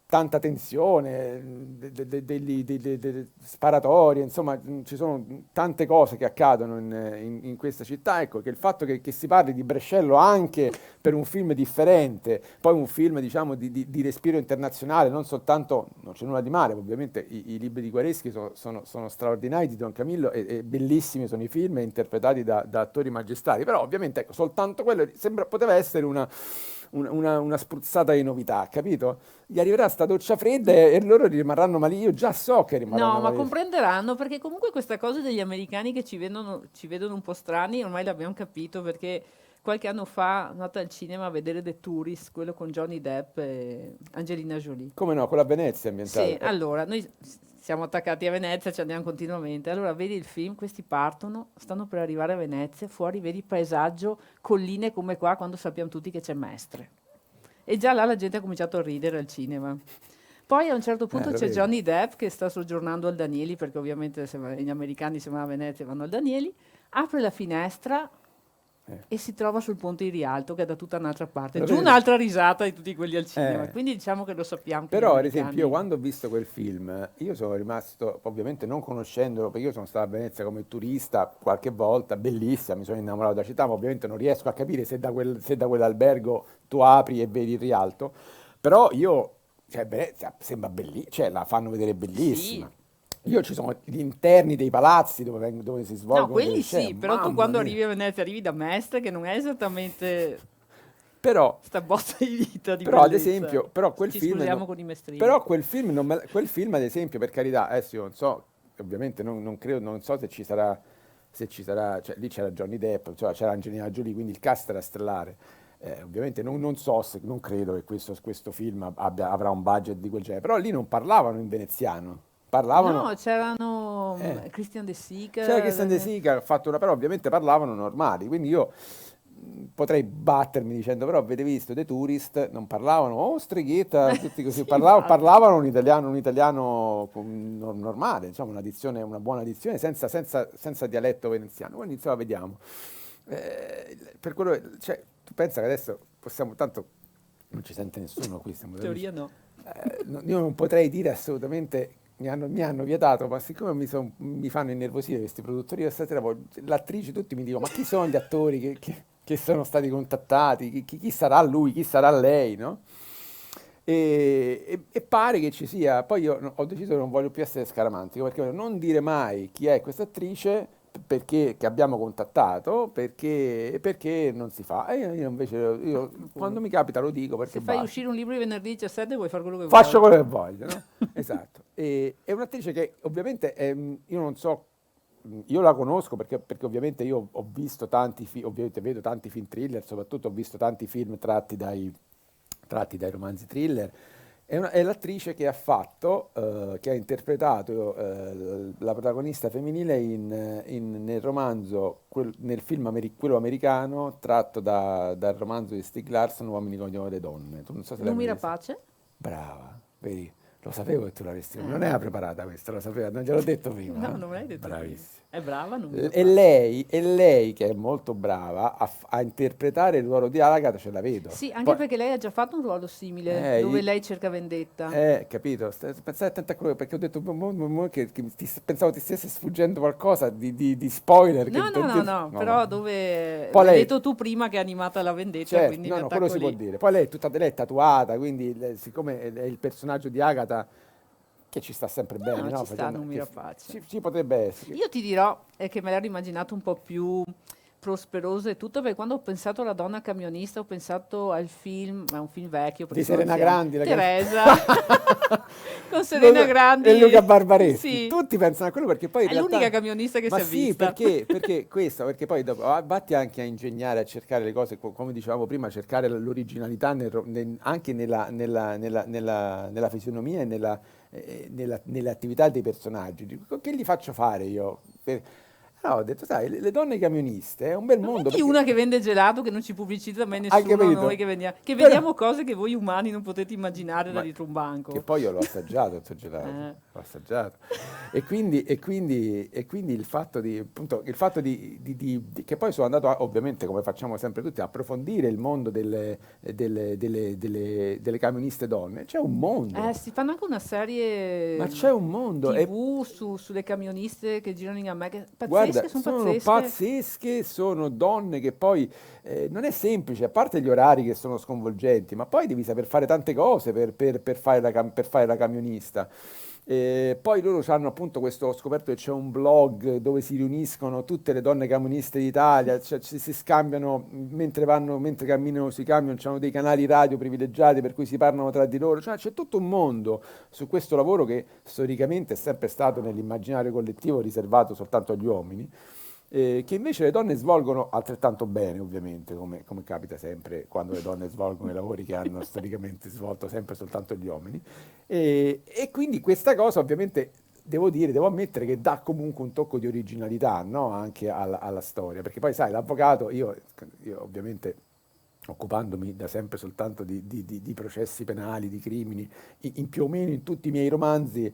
tanta tensione, degli sparatori, insomma, ci sono tante cose che accadono in questa città. Ecco, che il fatto che si parli di Brescello anche per un film differente, poi un film, diciamo, di respiro internazionale, non soltanto, non c'è nulla di male, ovviamente i libri di Guareschi sono straordinari di Don Camillo e bellissimi sono i film interpretati da attori magistrali, però ovviamente, ecco, soltanto quello poteva essere una spruzzata di novità, capito? Gli arriverà sta doccia fredda e loro rimarranno male. Io già so che rimarranno No, ma malissimo. comprenderanno perché comunque questa cosa degli americani che ci vedono un po' strani, ormai l'abbiamo capito perché qualche anno fa sono andata al cinema a vedere The Tourist, quello con Johnny Depp e Angelina Jolie. Come no, con la Venezia ambientata. Sì, allora, noi siamo attaccati a Venezia, ci andiamo continuamente. Allora, vedi il film, questi partono, stanno per arrivare a Venezia, fuori vedi paesaggio, colline come qua, quando sappiamo tutti che c'è Mestre. E già là la gente ha cominciato a ridere al cinema. Poi a un certo punto lo c'è vedi. Johnny Depp che sta soggiornando al Danieli, perché ovviamente gli americani se vanno a Venezia vanno al Danieli, apre la finestra e si trova sul ponte di Rialto che è da tutta un'altra parte. Lo Giù vedi? un'altra risata di tutti quelli al cinema. Eh. Quindi diciamo che lo sappiamo. che Però, gli ad esempio, io americani- quando ho visto quel film, io sono rimasto, ovviamente non conoscendolo, perché io sono stato a Venezia come turista qualche volta, bellissima, mi sono innamorato della città, ma ovviamente non riesco a capire se da quell'albergo tu apri e vedi il Rialto. Però cioè, Venezia sembra bellissima, cioè la fanno vedere bellissima. Io ci sono gli interni dei palazzi dove si svolgono No, quelli delle scene, sì, però tu mamma quando mia. arrivi a Venezia arrivi da Mestre, che non è esattamente Però sta botta di vita di Però, ad bellezza. esempio, quel Ci film, scusiamo con i mestrini. però quel film, quel film, ad esempio, per carità, adesso io non so, ovviamente non credo, non so se ci sarà, cioè lì c'era Johnny Depp, cioè c'era Angelina Jolie, quindi il cast era stellare. Ovviamente non so, non credo che questo film avrà un budget di quel genere, però lì non parlavano in veneziano, parlavano... No, c'erano Eh. Christian De Sica. C'era Christian De Sica, ha fatto però ovviamente parlavano normali, quindi io potrei battermi dicendo però avete visto The Tourist, non parlavano streghetta, tutti così, Sì, parlavano un italiano normale, insomma una buona dizione senza dialetto veneziano. Quindi insomma vediamo. Per quello, cioè, tu pensa che adesso possiamo, tanto non ci sente nessuno qui, stiamo In teoria no. io non potrei dire assolutamente, mi hanno vietato, ma siccome mi fanno innervosire questi produttori, io stasera l'attrice, tutti mi dicono, ma chi sono gli attori che sono stati contattati, chi sarà lui, chi sarà lei, no? E pare che ci sia, poi io ho deciso che non voglio più essere scaramantico, perché voglio non dire mai chi è questa attrice, perché che abbiamo contattato, perché non si fa. E io invece, quando mi capita lo dico, perché Se fai basta. uscire un libro di venerdì 17 vuoi fare quello che Faccio vuoi. quello che voglio, no? Esatto. È un'attrice che ovviamente io non so io la conosco perché ovviamente io ho visto ovviamente vedo tanti film thriller, soprattutto ho visto tanti film tratti dai romanzi thriller. È l'attrice che ha fatto, che ha interpretato la protagonista femminile nel romanzo, nel film quello americano, tratto dal romanzo di Stieg Larsson, Uomini contro le donne. Tu non so se l'hai Non mi mai visto. rapace? Brava, vedi, lo sapevo che tu l'avresti. Non era preparata questa, lo sapevo, non gliel'ho detto prima. No, non me l'hai detto prima. Bravissima. È brava, non mi E rapace. lei che è molto brava a interpretare il ruolo di Agatha, ce la vedo. Sì, anche Poi- perché lei ha già fatto un ruolo simile, dove io- lei cerca vendetta. capito? Pensate attento a quello perché ho detto che pensavo ti stesse sfuggendo qualcosa di spoiler. No, no, però dove Poi l'hai lei- detto tu prima che è animata la vendetta, Certo, quindi no, mi no, attacco quello si può lì. dire. Poi lei è tatuata, quindi siccome è il personaggio di Agatha, che ci sta sempre bene, no, no? ci sta, non mi che rapace. ci potrebbe essere. Io ti dirò che me l'ero immaginato un po' più prosperoso e tutto, perché quando ho pensato alla donna camionista ho pensato al film, è un film vecchio, perché Di sono Serena anziana. Grandi, Teresa, con Serena Grandi. E Luca Barbareschi. Sì. Tutti pensano a quello perché poi in È realtà... l'unica camionista che Ma si è sì, vista. perché questo? Perché poi dopo vatti anche a ingegnare, a cercare le cose, come dicevamo prima, cercare l'originalità anche nella fisionomia e nelle attività dei personaggi. Dico, che gli faccio fare io? No, ho detto, sai, le donne camioniste è un bel mondo. Metti perché- una che vende gelato che non ci pubblicizza mai Anche nessuno, capito? noi che vendiamo, Però- vediamo cose che voi umani non potete immaginare da Ma- dietro un banco. Che poi io l'ho assaggiato, il gelato, Eh. l'ho assaggiato. E quindi il fatto appunto, che poi sono andato, ovviamente, come facciamo sempre tutti, a approfondire il mondo delle camioniste donne. C'è un mondo, Si fanno anche una serie ma c'è un mondo. TV sulle camioniste che girano in America. Guarda, Pazzesche, sono sono pazzesche. pazzesche, sono donne che poi non è semplice, a parte gli orari che sono sconvolgenti, ma poi devi saper fare tante cose per fare per fare la camionista. Poi loro hanno appunto questo, ho scoperto che c'è un blog dove si riuniscono tutte le donne camioniste d'Italia, cioè si scambiano mentre camminano sui camion, c'hanno dei canali radio privilegiati per cui si parlano tra di loro, cioè c'è tutto un mondo su questo lavoro che storicamente è sempre stato nell'immaginario collettivo riservato soltanto agli uomini, che invece le donne svolgono altrettanto bene, ovviamente, come capita sempre quando le donne svolgono i lavori che hanno storicamente svolto sempre soltanto gli uomini. E quindi questa cosa, ovviamente, devo ammettere che dà comunque un tocco di originalità, no? Anche alla storia, perché poi, sai, l'avvocato, io ovviamente occupandomi da sempre soltanto di processi penali, di crimini, più o meno in tutti i miei romanzi,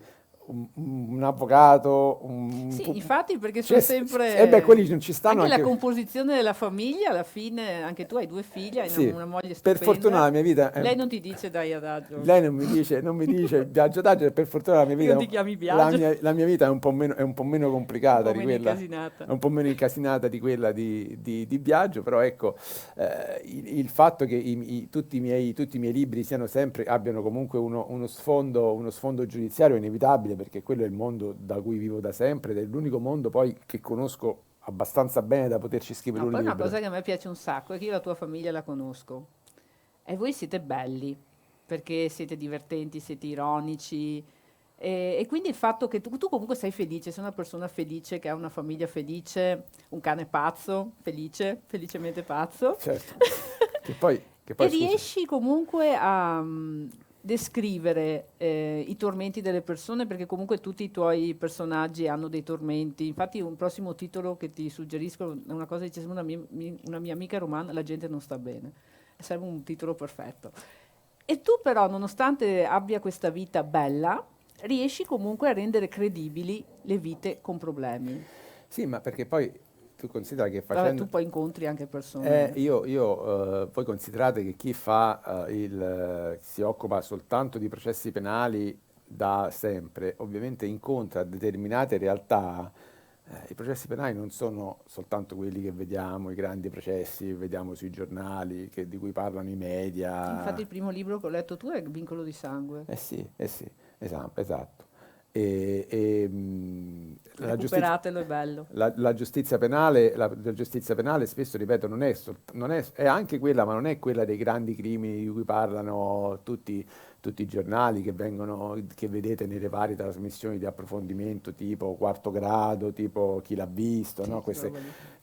un avvocato, Sì, infatti, perché sono sempre... E beh, quelli non ci stanno anche la anche... composizione della famiglia, alla fine, anche tu hai 2 figlie, hai Sì, una moglie per stupenda. fortuna la mia vita è- Lei non ti dice dai adagio. Lei non mi dice Biagio Daggio, e per fortuna la mia vita, Non ti chiami Biagio. la mia vita è un po' meno complicata Un po' di meno quella, incasinata. è un po' meno incasinata di quella di Biagio, però ecco, il fatto che tutti i miei libri abbiano comunque uno sfondo giudiziario è inevitabile, perché quello è il mondo da cui vivo da sempre ed è l'unico mondo poi che conosco abbastanza bene da poterci scrivere No, un poi una libro. cosa che a me piace un sacco è che io la tua famiglia la conosco e voi siete belli perché siete divertenti, siete ironici e quindi il fatto che tu comunque sei felice, sei una persona felice che ha una famiglia felice, un cane pazzo, felicemente pazzo Certo. che e poi scusa. riesci comunque a descrivere i tormenti delle persone, perché comunque tutti i tuoi personaggi hanno dei tormenti. Infatti un prossimo titolo che ti suggerisco è una cosa che dice una mia amica romana, La gente non sta bene. Serve un titolo perfetto. E tu però, nonostante abbia questa vita bella, riesci comunque a rendere credibili le vite con problemi. Sì, ma perché poi tu considera che Vabbè, facendo... tu poi incontri anche persone. Voi considerate che chi si occupa soltanto di processi penali da sempre, ovviamente incontra determinate realtà. I processi penali non sono soltanto quelli che vediamo, i grandi processi che vediamo sui giornali, di cui parlano i media. Infatti il primo libro che ho letto tu è Vincolo di sangue. Sì, esatto. La giustizia, Recuperatelo, è bello. la giustizia penale, spesso, ripeto, è anche quella, ma non è quella dei grandi crimini di cui parlano tutti tutti i giornali che vedete nelle varie trasmissioni di approfondimento tipo Quarto Grado, tipo Chi l'ha visto, no?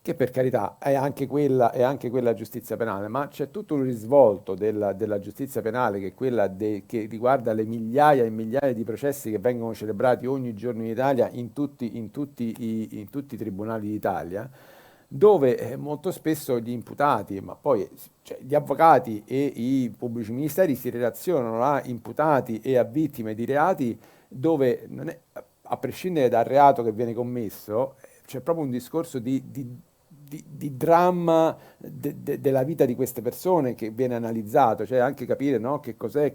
Che per carità è anche quella giustizia penale, ma c'è tutto un risvolto della giustizia penale che è quella che riguarda le migliaia e migliaia di processi che vengono celebrati ogni giorno in Italia in tutti i tribunali d'Italia, dove molto spesso gli imputati, ma poi cioè, gli avvocati e i pubblici ministeri si relazionano a imputati e a vittime di reati dove non è, a prescindere dal reato che viene commesso, c'è proprio un discorso di dramma della vita di queste persone che viene analizzato, cioè anche capire, no, che cos'è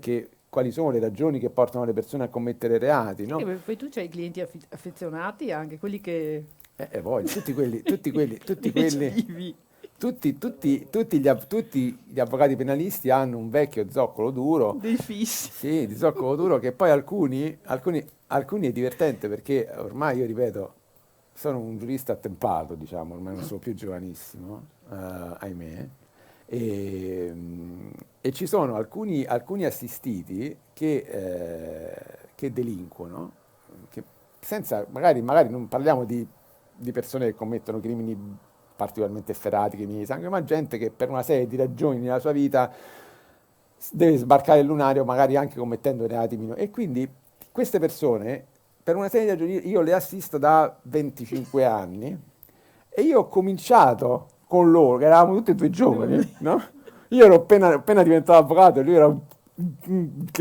quali sono le ragioni che portano le persone a commettere reati, no? Poi tu c'hai i clienti affezionati, anche quelli che Voglio, recidivi. tutti gli avvocati penalisti hanno un vecchio zoccolo duro, Dei fissi. sì, di zoccolo duro, che poi alcuni è divertente perché ormai, io ripeto, sono un giurista attempato, diciamo, ormai non sono più giovanissimo, ahimè, e ci sono alcuni assistiti che delinquono, che magari non parliamo di persone che commettono crimini particolarmente efferati, crimini di sangue, ma gente che per una serie di ragioni nella sua vita deve sbarcare il lunario, magari anche commettendo reati minori. E quindi queste persone, per una serie di ragioni, io le assisto da 25 anni e io ho cominciato con loro, che eravamo tutti e due giovani, no? Io ero appena diventato avvocato, lui era un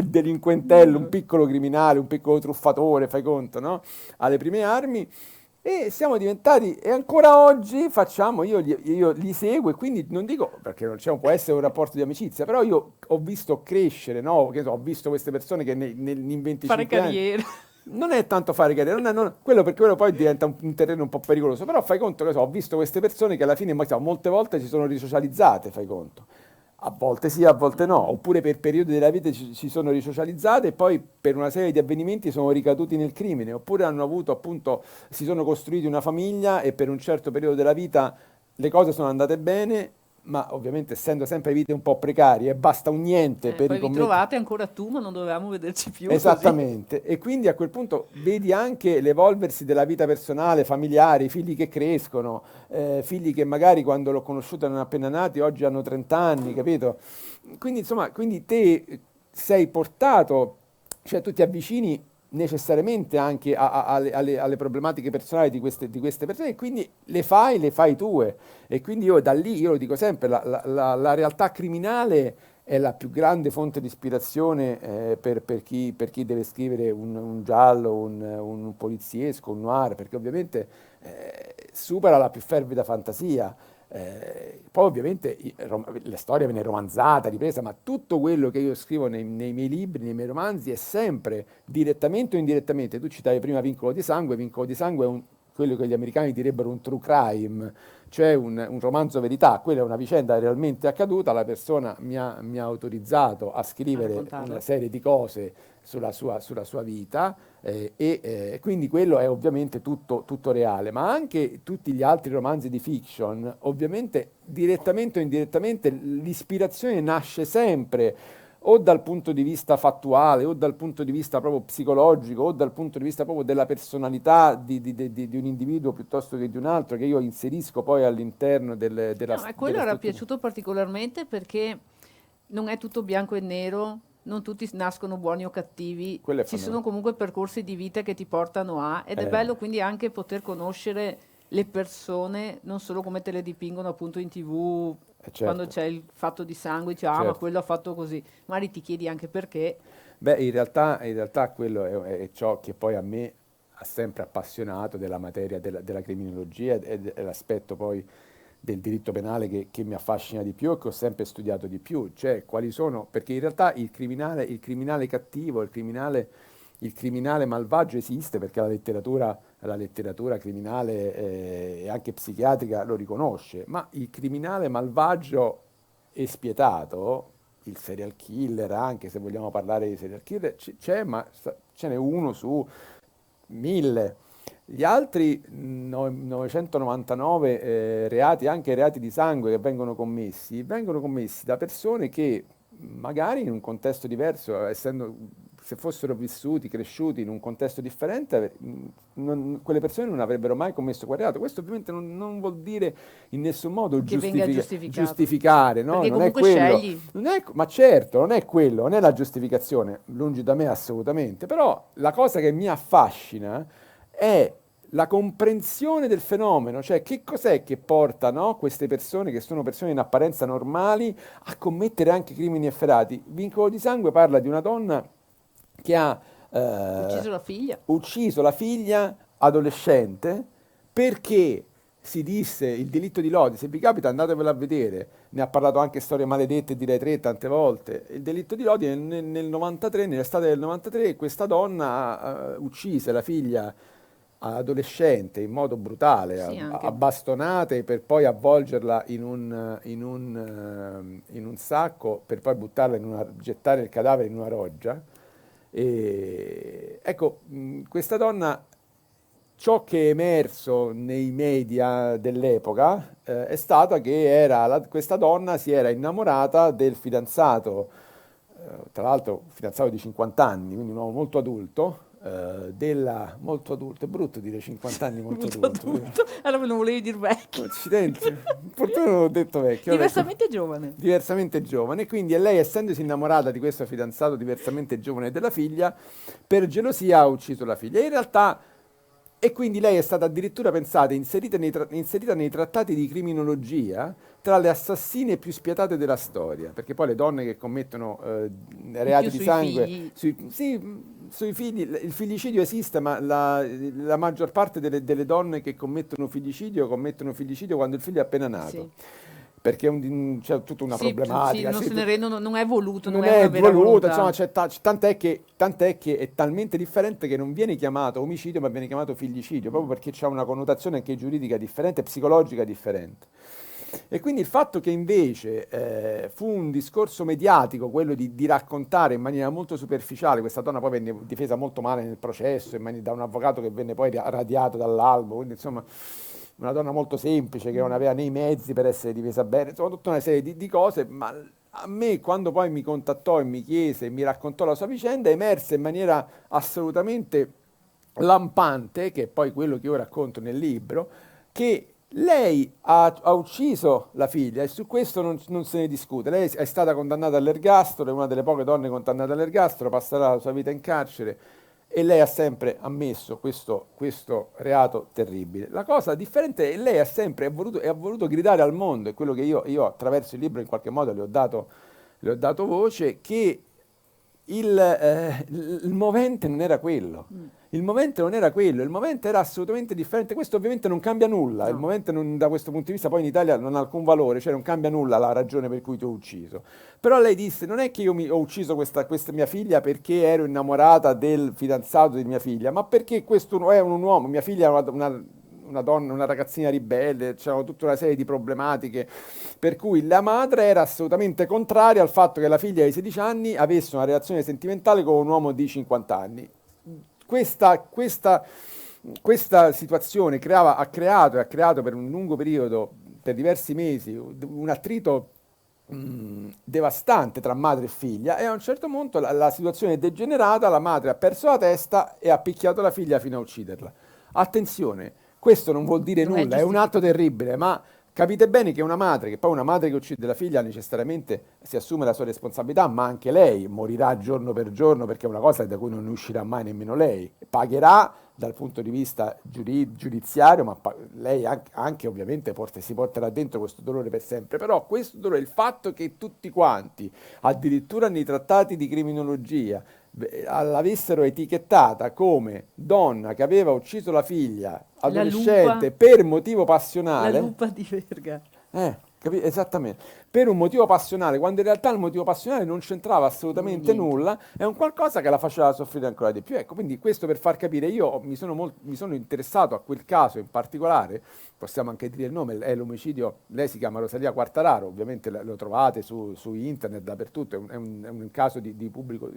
delinquentello, un piccolo criminale, un piccolo truffatore, fai conto, no? Alle prime armi. E siamo diventati, e ancora oggi io li seguo, e quindi non dico, perché non può essere un rapporto di amicizia, però io ho visto crescere, no? Che so, ho visto queste persone che in 25 Fare anni... carriera. Non è tanto fare carriera, perché quello poi diventa un terreno un po' pericoloso, però fai conto che ho visto queste persone che alla fine molte volte si sono risocializzate, fai conto. A volte sì, a volte no, oppure per periodi della vita si sono risocializzate e poi per una serie di avvenimenti sono ricaduti nel crimine, oppure hanno avuto appunto, si sono costruiti una famiglia e per un certo periodo della vita le cose sono andate bene, ma ovviamente essendo sempre vite un po' precarie, basta un niente per Poi vi trovate ancora tu, ma non dovevamo vederci più. Esattamente, e quindi a quel punto vedi anche l'evolversi della vita personale, familiare, i figli che crescono, figli che magari quando l'ho conosciuta erano appena nati, oggi hanno 30 anni, capito? Quindi insomma, te sei portato, cioè tu ti avvicini necessariamente anche alle problematiche personali di queste persone, e quindi le fai tue. E quindi io da lì, io lo dico sempre, la realtà criminale è la più grande fonte di ispirazione per chi deve scrivere un giallo, un poliziesco, un noir, perché ovviamente supera la più fervida fantasia. Poi ovviamente la storia viene romanzata, ripresa, ma tutto quello che io scrivo nei miei libri, nei miei romanzi, è sempre direttamente o indirettamente. Tu citavi prima Vincolo di Sangue. Vincolo di Sangue è quello che gli americani direbbero un true crime, cioè un romanzo verità. Quella è una vicenda realmente accaduta, la persona mi ha autorizzato a scrivere una serie di cose sulla sua vita, quindi quello è ovviamente tutto reale, ma anche tutti gli altri romanzi di fiction, ovviamente direttamente o indirettamente l'ispirazione nasce sempre o dal punto di vista fattuale, o dal punto di vista proprio psicologico, o dal punto di vista proprio della personalità di un individuo piuttosto che di un altro, che io inserisco poi all'interno della No, e quello era piaciuto particolarmente perché non è tutto bianco e nero, non tutti nascono buoni o cattivi, ci sono comunque percorsi di vita che ti portano ed è bello quindi anche poter conoscere le persone, non solo come te le dipingono appunto in TV, quando c'è il fatto di sangue, dici, ma quello ha fatto così, magari ti chiedi anche perché. Beh, in realtà quello è ciò che poi a me ha sempre appassionato della materia della criminologia, ed è l'aspetto poi del diritto penale che mi affascina di più e che ho sempre studiato di più, cioè quali sono, perché in realtà il criminale cattivo, il criminale malvagio esiste, perché la letteratura criminale e anche psichiatrica lo riconosce, ma il criminale malvagio e spietato, il serial killer, anche se vogliamo parlare di serial killer, c'è, ma ce n'è uno su 1000. Gli altri 999 reati, anche reati di sangue che vengono commessi da persone che magari in un contesto diverso, se fossero vissuti, cresciuti in un contesto differente, quelle persone non avrebbero mai commesso quel reato. Questo ovviamente non vuol dire in nessun modo Che venga giustificato. giustificare, no? Perché Non è comunque quello. scegli. Ma certo, non è quello, non è la giustificazione, lungi da me assolutamente, però la cosa che mi affascina è la comprensione del fenomeno, cioè che cos'è che porta, no, queste persone, che sono persone in apparenza normali, a commettere anche crimini efferati. Vincolo di sangue parla di una donna che ha Ucciso la figlia. ucciso la figlia adolescente perché si disse il delitto di lode. Se vi capita andatevelo a vedere, ne ha parlato anche Storie Maledette, direi 3 tante volte. Il delitto di lode nel 93, nell'estate del 93, questa donna uccise la figlia adolescente in modo brutale, Sì, anche. a bastonate, per poi avvolgerla in un sacco, per poi gettare il cadavere in una roggia. E, ecco, questa donna, ciò che è emerso nei media dell'epoca è stata che questa donna si era innamorata del fidanzato, tra l'altro fidanzato di 50 anni, quindi un uomo molto adulto, molto adulto, è brutto dire 50 anni molto Molto adulto. adulto. Allora non volevi dire vecchio. Accidenti, fortuna non ho detto vecchio. vabbè. Diversamente giovane. Diversamente giovane, quindi e lei, essendosi innamorata di questo fidanzato diversamente giovane della figlia, per gelosia ha ucciso la figlia. In realtà, e quindi lei è stata addirittura, pensate, inserita nei trattati di criminologia tra le assassine più spietate della storia, perché poi le donne che commettono reati di sui sangue, figli. sui figli, il figlicidio esiste, ma la maggior parte delle donne che commettono figlicidio quando il figlio è appena nato. Sì. Perché c'è tutta una Sì, problematica. non sì, se ne rendono, non è voluto, non non è è una vera voluto, volontà. insomma, tant'è che è talmente differente che non viene chiamato omicidio, ma viene chiamato figlicidio, proprio perché c'ha una connotazione anche giuridica differente, psicologica differente. E quindi il fatto che invece fu un discorso mediatico quello di raccontare in maniera molto superficiale, questa donna poi venne difesa molto male nel processo, da un avvocato che venne poi radiato dall'albo, quindi insomma una donna molto semplice che non aveva né i mezzi per essere difesa bene, insomma tutta una serie di cose, ma a me quando poi mi contattò e mi chiese e mi raccontò la sua vicenda, emerse in maniera assolutamente lampante, che è poi quello che io racconto nel libro, che lei ha ucciso la figlia e su questo non se ne discute. Lei è stata condannata all'ergastolo, è una delle poche donne condannate all'ergastolo, passerà la sua vita in carcere e lei ha sempre ammesso questo reato terribile. La cosa differente è che lei ha sempre voluto gridare al mondo, è quello che io attraverso il libro in qualche modo le ho dato voce, che il movente non era quello. Il movente non era quello, il movente era assolutamente differente. Questo ovviamente non cambia nulla. No. Il movente da questo punto di vista poi in Italia non ha alcun valore, cioè non cambia nulla la ragione per cui tu hai ucciso. Però lei disse: non è che io ho ucciso questa mia figlia perché ero innamorata del fidanzato di mia figlia, ma perché questo è un uomo, mia figlia è una donna, una ragazzina ribelle, c'erano tutta una serie di problematiche, per cui la madre era assolutamente contraria al fatto che la figlia di 16 anni avesse una relazione sentimentale con un uomo di 50 anni. Questa situazione ha creato per un lungo periodo, per diversi mesi, un attrito devastante tra madre e figlia, e a un certo punto la situazione è degenerata, la madre ha perso la testa e ha picchiato la figlia fino a ucciderla. Attenzione, questo non vuol dire Non è nulla, è un atto terribile, ma capite bene che una madre che uccide la figlia necessariamente si assume la sua responsabilità, ma anche lei morirà giorno per giorno perché è una cosa da cui non ne uscirà mai nemmeno lei. Pagherà dal punto di vista giudiziario, ma lei anche ovviamente si porterà dentro questo dolore per sempre. Però questo dolore, il fatto che tutti quanti, addirittura nei trattati di criminologia, l'avessero etichettata come donna che aveva ucciso la figlia adolescente per motivo La passionale, lupa di Verga. esattamente, per un motivo passionale, quando in realtà il motivo passionale non c'entrava assolutamente Niente. nulla, è un qualcosa che la faceva soffrire ancora di più. Ecco, quindi questo per far capire, io mi sono interessato a quel caso in particolare, possiamo anche dire il nome, è l'omicidio, lei si chiama Rosalia Quartararo, ovviamente lo trovate su internet dappertutto, è un caso di pubblico,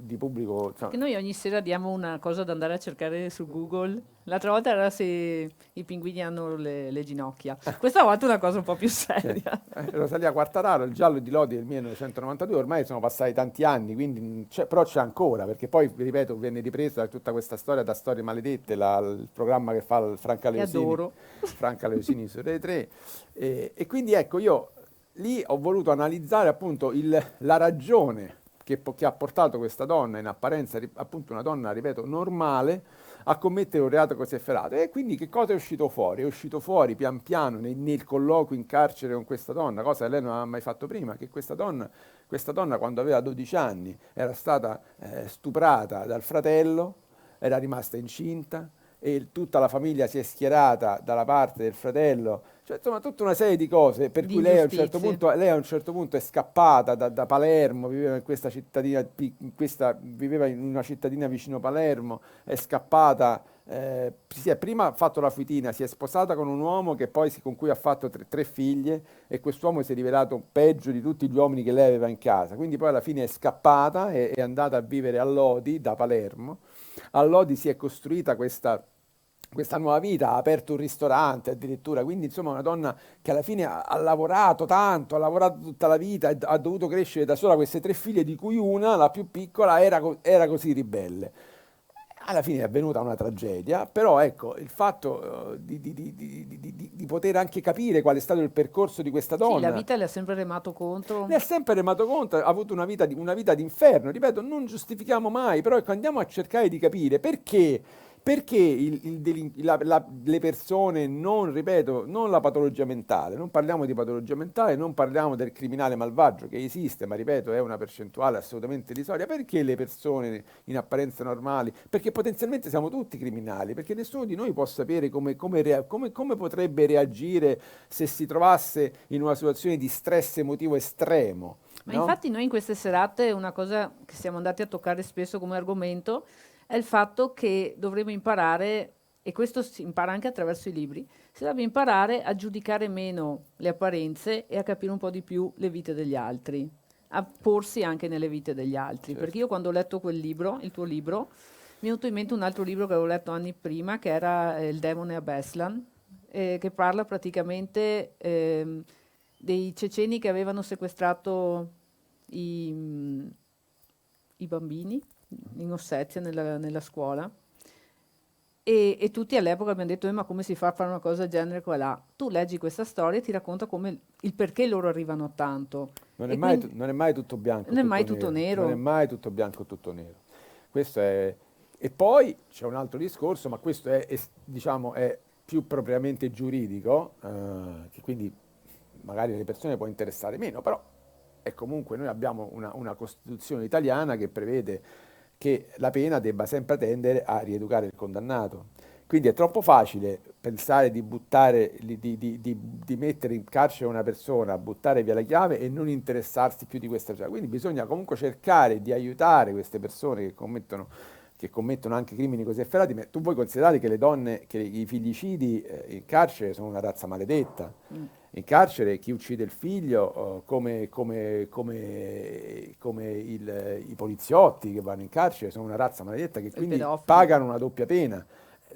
insomma. Che noi ogni sera diamo una cosa da andare a cercare su Google. L'altra volta era se i pinguini hanno le ginocchia. Questa volta una cosa un po' più seria. Rosalia Quartararo, Il giallo di Lodi del 1992, ormai sono passati tanti anni, quindi però c'è ancora, perché poi, vi ripeto, venne ripresa tutta questa storia da Storie Maledette, il programma che fa Franca Che Leosini, adoro. Franca Leosini su Rai 3, e quindi ecco, io lì ho voluto analizzare appunto la ragione che ha portato questa donna, in apparenza appunto una donna, ripeto, normale, a commettere un reato così efferato. E quindi che cosa è uscito fuori? È uscito fuori pian piano nel colloquio in carcere con questa donna, cosa che lei non aveva mai fatto prima, che questa donna quando aveva 12 anni era stata stuprata dal fratello, era rimasta incinta, e tutta la famiglia si è schierata dalla parte del fratello, cioè insomma tutta una serie di cose per Di cui ingiustizie. lei a un certo punto è scappata da Palermo, viveva in questa cittadina, viveva in una cittadina vicino Palermo, è scappata, si è prima fatto la fuitina, si è sposata con un uomo con cui ha fatto tre figlie, e quest'uomo si è rivelato peggio di tutti gli uomini che lei aveva in casa, quindi poi alla fine è scappata e è andata a vivere a Lodi da Palermo. A Lodi si è costruita questa nuova vita, ha aperto un ristorante addirittura, quindi insomma una donna che alla fine ha lavorato tanto, ha lavorato tutta la vita, ha dovuto crescere da sola queste tre figlie, di cui una, la più piccola, era così ribelle. Alla fine è avvenuta una tragedia, però ecco, il fatto di poter anche capire qual è stato il percorso di questa Sì, la donna, vita le ha sempre remato contro. ne ha sempre remato conto, ha avuto una vita d'inferno, ripeto, non giustifichiamo mai, però ecco, andiamo a cercare di capire perché le persone non, ripeto, non la patologia mentale, non parliamo di patologia mentale, non parliamo del criminale malvagio che esiste, ma ripeto, è una percentuale assolutamente irrisoria, perché le persone in apparenza normali, perché potenzialmente siamo tutti criminali, perché nessuno di noi può sapere come potrebbe reagire se si trovasse in una situazione di stress emotivo estremo, Ma no? infatti noi in queste serate una cosa che siamo andati a toccare spesso come argomento è il fatto che dovremmo imparare, e questo si impara anche attraverso i libri, si deve imparare a giudicare meno le apparenze e a capire un po' di più le vite degli altri, a porsi anche nelle vite degli altri. Certo. Perché io quando ho letto quel libro, il tuo libro, mi è venuto in mente un altro libro che avevo letto anni prima, che era Il demone a Beslan, che parla praticamente dei ceceni che avevano sequestrato i, i bambini in Ossetia nella scuola. E tutti all'epoca abbiamo detto, ma come si fa a fare una cosa del genere qua e là? Tu leggi questa storia e ti racconta come il perché loro arrivano a tanto. Non è E mai, quindi non è mai tutto bianco, non è mai tutto tutto nero. Non è nero. mai tutto bianco, tutto nero. Questo è... E poi c'è un altro discorso, ma questo diciamo, è più propriamente giuridico, che quindi magari alle persone può interessare meno, però è comunque noi abbiamo una Costituzione italiana che prevede che la pena debba sempre tendere a rieducare il condannato. Quindi è troppo facile pensare di buttare, di mettere in carcere una persona, buttare via la chiave e non interessarsi più di questa persona. Quindi bisogna comunque cercare di aiutare queste persone che commettono anche crimini così efferati. Ma tu vuoi considerare che le donne, che i figlicidi in carcere sono una razza maledetta. Mm. In carcere chi uccide il figlio, i poliziotti che vanno in carcere, sono una razza maledetta che I quindi pedofili. pagano una doppia pena.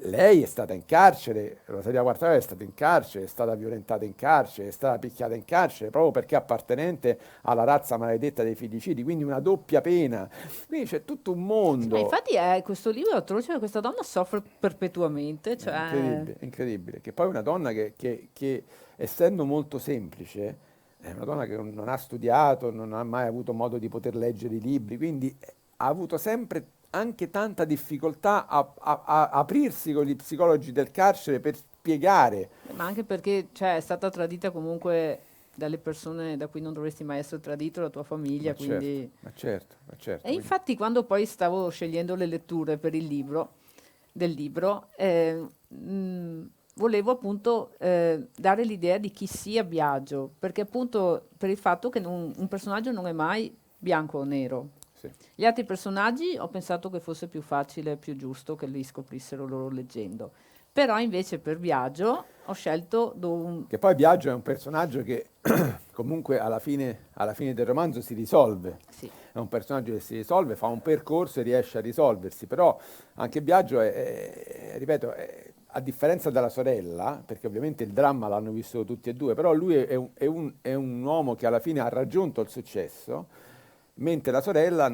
Lei è stata in carcere, Rosaria Quartararo è stata in carcere, è stata violentata in carcere, è stata picchiata in carcere proprio perché è appartenente alla razza maledetta dei figlicidi, quindi una doppia pena. Quindi c'è tutto un Sì, ma mondo. infatti questo libro è atroce perché questa donna soffre perpetuamente, È cioè incredibile, incredibile. Che poi è una donna che, essendo molto semplice, è una donna che non ha studiato, non ha mai avuto modo di poter leggere i libri, quindi ha avuto sempre anche tanta difficoltà a aprirsi con gli psicologi del carcere per spiegare. ma anche perché cioè, è stata tradita comunque dalle persone da cui non dovresti mai essere tradito, la tua famiglia, Ma certo, quindi... ma certo, ma certo. E infatti quando poi stavo scegliendo le letture per il libro, del libro, volevo appunto dare l'idea di chi sia Biagio, perché appunto per il fatto che un personaggio non è mai bianco o nero. Sì. Gli altri personaggi ho pensato che fosse più facile, più giusto che li scoprissero loro leggendo. Però invece per Biagio ho scelto Che poi Biagio è un personaggio che comunque alla fine del romanzo si risolve. sì, È un personaggio che si risolve, fa un percorso e riesce a risolversi, però anche Biagio ripeto, a differenza della sorella, perché ovviamente il dramma l'hanno vissuto tutti e due, però lui è un uomo che alla fine ha raggiunto il successo, mentre la sorella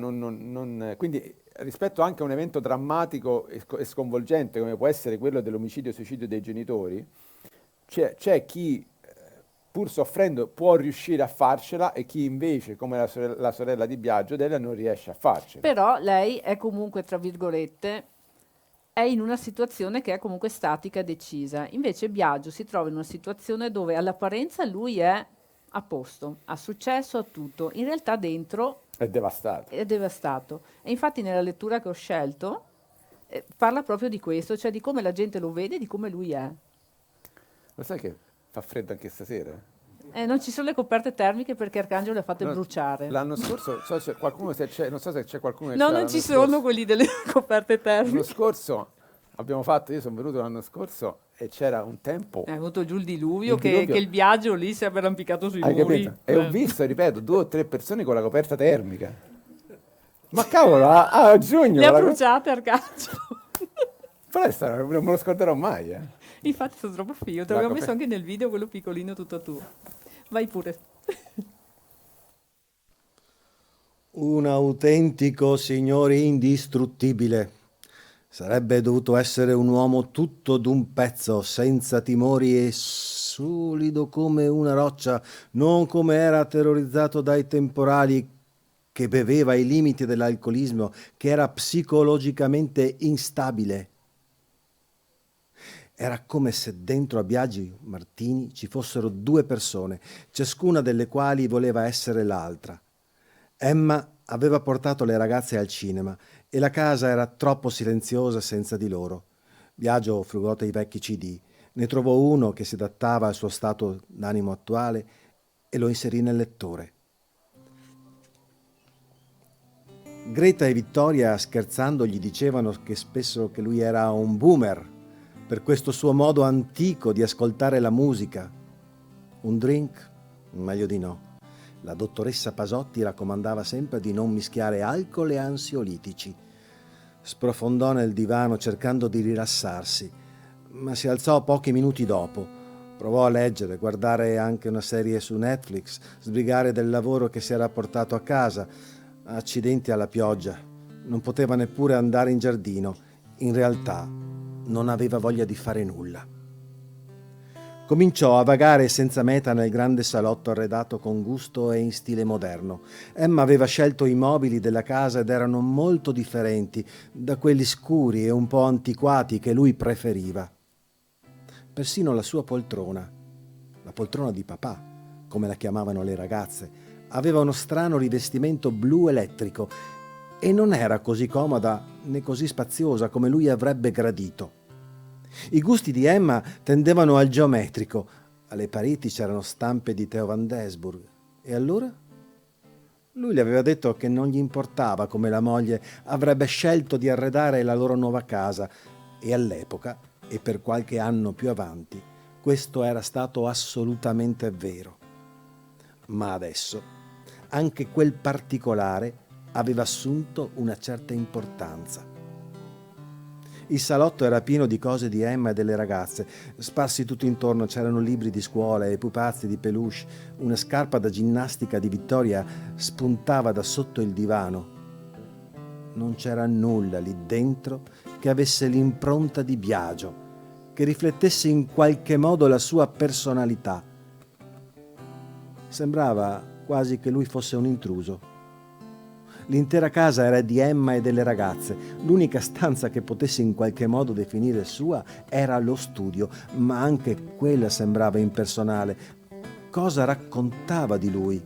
quindi rispetto anche a un evento drammatico e sconvolgente come può essere quello dell'omicidio-suicidio dei genitori, c'è chi pur soffrendo può riuscire a farcela e chi invece, come la sorella di Biagio, Delia, non riesce a farcela. Però lei è comunque, tra virgolette, è in una situazione che è comunque statica e decisa. Invece Biagio si trova in una situazione dove all'apparenza lui è a posto, ha successo, ha tutto. In realtà dentro È devastato. è devastato. E infatti nella lettura che ho scelto parla proprio di questo, cioè di come la gente lo vede e di come lui è. Lo sai che fa freddo anche stasera? Non ci sono le coperte termiche perché Arcangelo le ha fatte No, bruciare. L'anno scorso, non so se c'è qualcuno che No, c'era non l'anno ci sono scorso. quelli delle coperte L'anno termiche. scorso io sono venuto l'anno scorso e c'era un tempo, È avuto giù il diluvio, Il diluvio. che il Biagio lì si è arrampicato sui hai muri. capito? E ho visto, ripeto, 2 o 3 persone con la coperta termica. Ma cavolo, a giugno! Le ha con la bruciate Arcangelo. Però non me lo scorderò mai, eh. Infatti sono troppo figo, te La l'avevo coper- messo anche nel video, quello piccolino tutto tuo. Vai pure. Un autentico signore indistruttibile. Sarebbe dovuto essere un uomo tutto d'un pezzo, senza timori e solido come una roccia, non come era terrorizzato dai temporali, che beveva ai limiti dell'alcolismo, che era psicologicamente instabile. Era come se dentro a Biagi Martini ci fossero 2 persone, ciascuna delle quali voleva essere l'altra. Emma aveva portato le ragazze al cinema e la casa era troppo silenziosa senza di loro. Biagio frugò i vecchi CD, ne trovò uno che si adattava al suo stato d'animo attuale e lo inserì nel lettore. Greta e Vittoria, scherzando, gli dicevano che spesso che lui era un boomer per questo suo modo antico di ascoltare la musica. Un drink? Meglio di no. La dottoressa Pasotti raccomandava sempre di non mischiare alcol e ansiolitici. Sprofondò nel divano cercando di rilassarsi, ma si alzò pochi minuti dopo. Provò a leggere, guardare anche una serie su Netflix, sbrigare del lavoro che si era portato a casa. Accidenti alla pioggia. Non poteva neppure andare in giardino. In realtà non aveva voglia di fare nulla. Cominciò a vagare senza meta nel grande salotto arredato con gusto e in stile moderno. Emma aveva scelto i mobili della casa ed erano molto differenti da quelli scuri e un po' antiquati che lui preferiva. Persino la sua poltrona, la poltrona di papà, come la chiamavano le ragazze, aveva uno strano rivestimento blu elettrico e non era così comoda né così spaziosa come lui avrebbe gradito. I gusti di Emma tendevano al geometrico. Alle pareti c'erano stampe di Theo van Desburg. E allora? Lui le aveva detto che non gli importava come la moglie avrebbe scelto di arredare la loro nuova casa e all'epoca, e per qualche anno più avanti, questo era stato assolutamente vero. Ma adesso anche quel particolare aveva assunto una certa importanza. Il salotto era pieno di cose di Emma e delle ragazze, sparsi tutto intorno c'erano libri di scuola e pupazzi di peluche, una scarpa da ginnastica di Vittoria spuntava da sotto il divano. Non c'era nulla lì dentro che avesse l'impronta di Biagio, che riflettesse in qualche modo la sua personalità. Sembrava quasi che lui fosse un intruso. L'intera casa era di Emma e delle ragazze. L'unica stanza che potesse in qualche modo definire sua era lo studio, ma anche quella sembrava impersonale. Cosa raccontava di lui?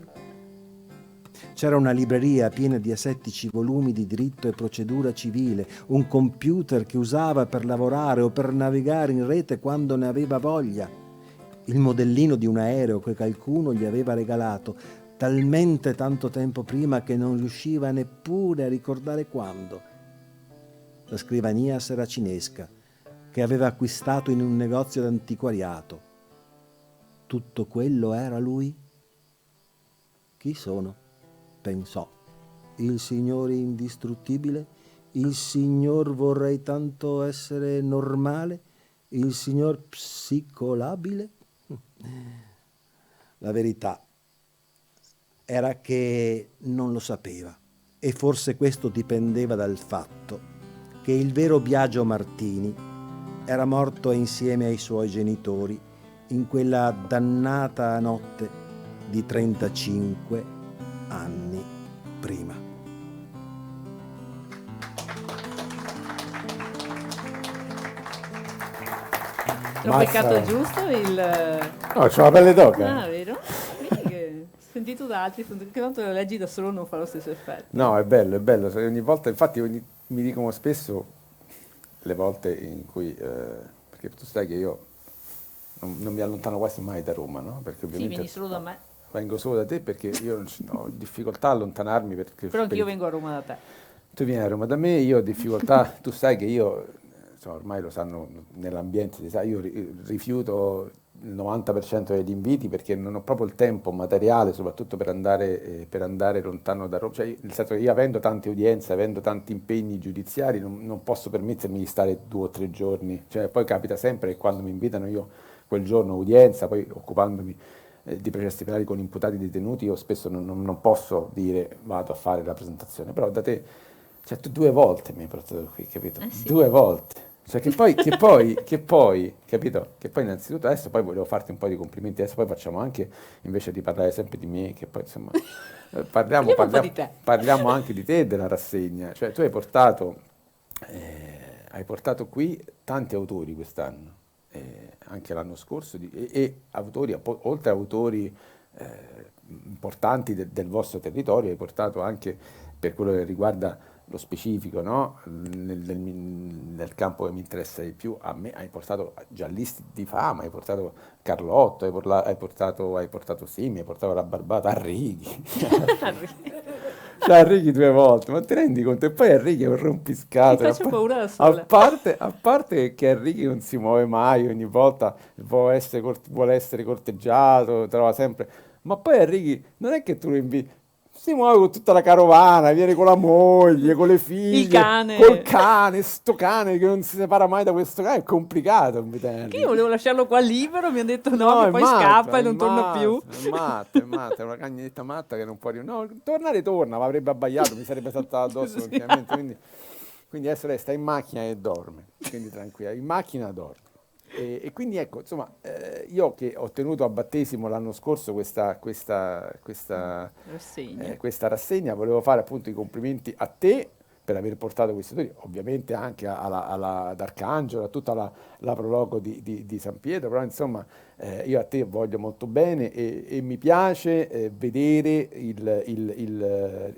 C'era una libreria piena di asettici volumi di diritto e procedura civile, un computer che usava per lavorare o per navigare in rete quando ne aveva voglia, il modellino di un aereo che qualcuno gli aveva regalato talmente tanto tempo prima che non riusciva neppure a ricordare quando. La scrivania seracinesca che aveva acquistato in un negozio d'antiquariato. Tutto quello era lui? Chi sono? Pensò. Il signore indistruttibile? Il signor vorrei tanto essere normale? Il signor Psicolabile? La verità era che non lo sapeva, e forse questo dipendeva dal fatto che il vero Biagio Martini era morto insieme ai suoi genitori in quella dannata notte di 35 anni prima. L'ho beccato giusto il... No, c'ho la pelle d'oca. Ah, vero? Vedi che sentito da altri, che tanto lo leggi da solo non fa lo stesso effetto. No, è bello, è bello. Ogni volta, infatti, mi dicono spesso le volte in cui, perché tu sai che io non mi allontano quasi mai da Roma, no? Perché Sì, ovviamente vieni solo da me. vengo solo da te perché io ho difficoltà a allontanarmi perché Però anch'io vengo a Roma da te. tu vieni a Roma da me, io ho difficoltà, tu sai che io, insomma, ormai lo sanno nell'ambiente, sai, io rifiuto il 90% degli inviti perché non ho proprio il tempo materiale, soprattutto per andare lontano da Roma, cioè, nel senso che io avendo tante udienze, avendo tanti impegni giudiziari, non posso permettermi di stare 2 o 3 giorni, cioè, poi capita sempre che quando mi invitano io quel giorno udienza, poi occupandomi di processi penali con imputati detenuti, io spesso non posso dire vado a fare la presentazione, però da te, cioè, tu 2 volte mi hai portato qui, capito? Sì. 2 volte. Cioè che poi, capito? Che poi innanzitutto adesso poi volevo farti un po' di complimenti, adesso poi facciamo anche, invece di parlare sempre di me, che poi insomma, Parliamo un po' di te. parliamo anche di te e della rassegna. Cioè tu hai portato qui tanti autori quest'anno, anche l'anno scorso, e autori, oltre a autori importanti del vostro territorio, hai portato anche, per quello che riguarda lo specifico, no? Nel campo che mi interessa di più, a me hai portato giallisti di fama, hai portato Carlotto, hai portato Simi, hai portato la Barbata, Arrighi. Cioè, Arrighi 2 volte, ma ti rendi conto? E poi Arrighi è un rompiscatole. Ti faccio paura da sola. A parte che Arrighi non si muove mai, ogni volta vuole essere corteggiato, trova sempre. Ma poi Arrighi non è che tu lo inviti, si muove con tutta la carovana, viene con la moglie, con le figlie, Il cane. col cane, sto cane che non si separa mai da questo cane, è complicato invitarli. Che io volevo lasciarlo qua libero, mi hanno detto no, che poi scappa e non torna più. È matta, è una cagnetta matta che non può dire. No, torna, ma avrebbe abbaiato, mi sarebbe saltato addosso Sì. continuamente. Quindi adesso lei sta in macchina e dorme, quindi tranquilla, in macchina dorme. E quindi ecco, insomma, io che ho tenuto a battesimo l'anno scorso questa Rassegna. questa rassegna, volevo fare appunto i complimenti a te per aver portato questi autori, ovviamente anche ad Arcangelo, a tutta la prologo di San Pietro, però insomma io a te voglio molto bene e mi piace vedere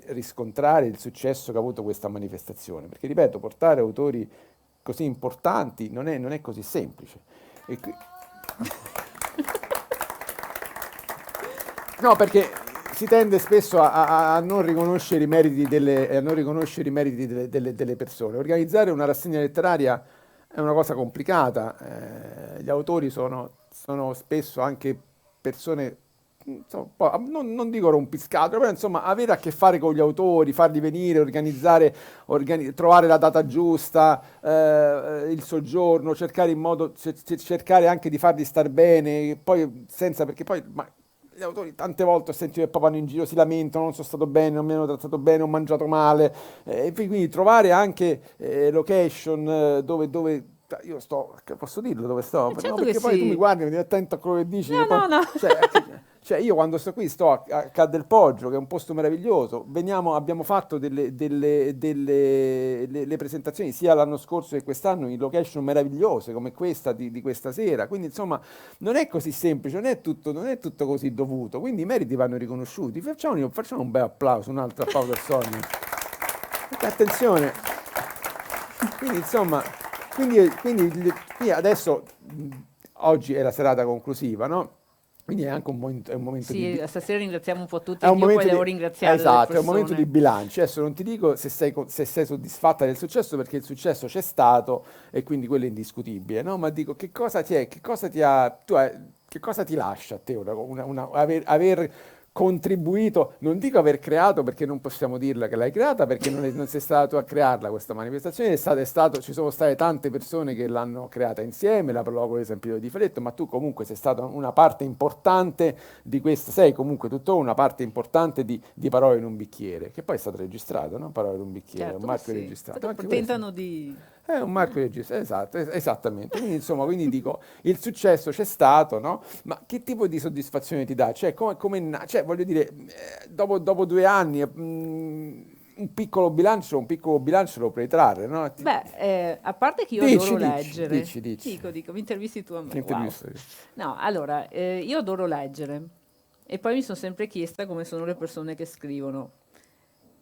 riscontrare il successo che ha avuto questa manifestazione, perché ripeto, portare autori così importanti non è così semplice. No, perché si tende spesso a non riconoscere i meriti delle persone. Organizzare una rassegna letteraria è una cosa complicata. Gli autori sono spesso anche persone, insomma, non dico rompiscatole, però insomma avere a che fare con gli autori, farli venire, trovare la data giusta, il soggiorno, cercare anche di farli star bene, poi perché poi gli autori tante volte ho sentito che poi vanno in giro, si lamentano, non sono stato bene, non mi hanno trattato bene, ho mangiato male, e quindi trovare anche location dove io sto, posso dirlo dove sto? Certo Perché che poi sì. tu mi guardi, mi devi attento a quello che dici. No, che poi- no, no. Cioè, io quando sto qui sto a Ca' del Poggio, che è un posto meraviglioso, abbiamo fatto le presentazioni sia l'anno scorso che quest'anno in location meravigliose come questa di questa sera, quindi insomma non è così semplice, non è tutto così dovuto, quindi i meriti vanno riconosciuti. Facciamo un bel applauso, un altro applauso al Sogno. Attenzione, quindi insomma, qui adesso oggi è la serata conclusiva, no? Quindi è anche un momento Sì, stasera ringraziamo un po' tutti, è un io momento poi devo di- ringraziare esatto, le è un momento persone. di bilancio. Adesso non ti dico se sei soddisfatta del successo, perché il successo c'è stato e quindi quello è indiscutibile, no? Ma dico, che cosa ti lascia a te aver contribuito, non dico aver creato perché non possiamo dirla che l'hai creata, perché non sei stato tu a crearla questa manifestazione, ci sono state tante persone che l'hanno creata insieme, la Prologo di San Piero di Feletto, ma tu comunque sei stata una parte importante di questa, sei comunque tuttora una parte importante di Parole in un bicchiere, che poi è stato registrato, no? Parole in un bicchiere, Certo, un marchio sì. registrato. Però Anche tentano di... è un marchio registrato, esatto, esattamente. Quindi, insomma, quindi dico, il successo c'è stato, no? Ma che tipo di soddisfazione ti dà? Cioè, cioè voglio dire, dopo 2 anni, un piccolo bilancio lo puoi trarre, no? Beh, a parte che io Dici, adoro dici, leggere, dici. dico, mi intervisti tu a me, wow. Intervista. No, allora, io adoro leggere e poi mi sono sempre chiesta come sono le persone che scrivono.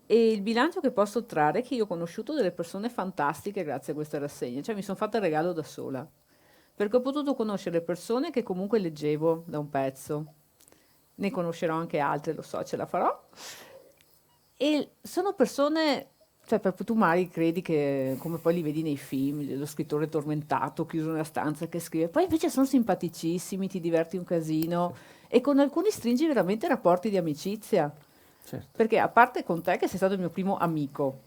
E il bilancio che posso trarre è che io ho conosciuto delle persone fantastiche grazie a questa rassegna, cioè mi sono fatta il regalo da sola, perché ho potuto conoscere persone che comunque leggevo da un pezzo, ne conoscerò anche altre, lo so, ce la farò, e sono persone, cioè tu magari credi che, come poi li vedi nei film, lo scrittore tormentato, chiuso nella stanza che scrive, poi invece sono simpaticissimi, ti diverti un casino, e con alcuni stringi veramente rapporti di amicizia. Certo. Perché a parte con te, che sei stato il mio primo amico,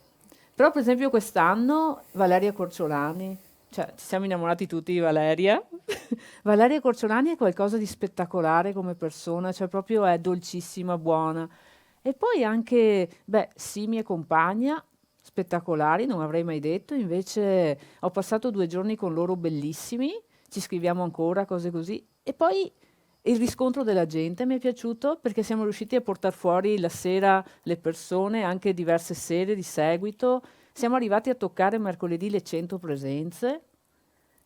però per esempio quest'anno Valeria Corciolani, cioè ci siamo innamorati tutti di Valeria. Valeria Corciolani è qualcosa di spettacolare come persona, cioè proprio è dolcissima, buona. E poi anche, beh, Simi e compagna, spettacolari, non avrei mai detto, invece ho passato 2 giorni con loro bellissimi, ci scriviamo ancora, cose così. E poi il riscontro della gente mi è piaciuto perché siamo riusciti a portare fuori la sera le persone, anche diverse sere di seguito. Siamo arrivati a toccare mercoledì le 100 presenze,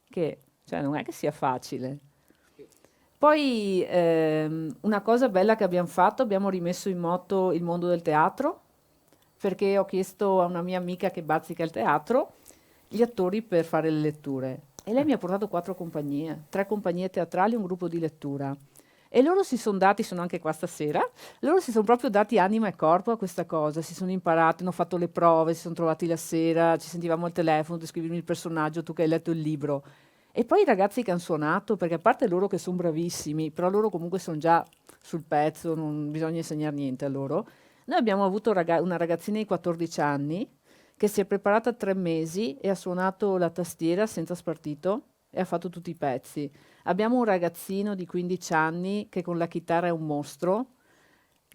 che cioè, non è che sia facile. Poi una cosa bella che abbiamo fatto, abbiamo rimesso in moto il mondo del teatro, perché ho chiesto a una mia amica che bazzica il teatro gli attori per fare le letture. E lei mi ha portato 4 compagnie, 3 compagnie teatrali e un gruppo di lettura. E loro si sono dati, sono anche qua stasera, loro si sono proprio dati anima e corpo a questa cosa, si sono imparati, hanno fatto le prove, si sono trovati la sera, ci sentivamo al telefono, descrivimi il personaggio, tu che hai letto il libro. E poi i ragazzi che hanno suonato, perché a parte loro che sono bravissimi, però loro comunque sono già sul pezzo, non bisogna insegnare niente a loro. Noi abbiamo avuto una ragazzina di 14 anni che si è preparata 3 mesi e ha suonato la tastiera senza spartito e ha fatto tutti i pezzi. Abbiamo un ragazzino di 15 anni che con la chitarra è un mostro,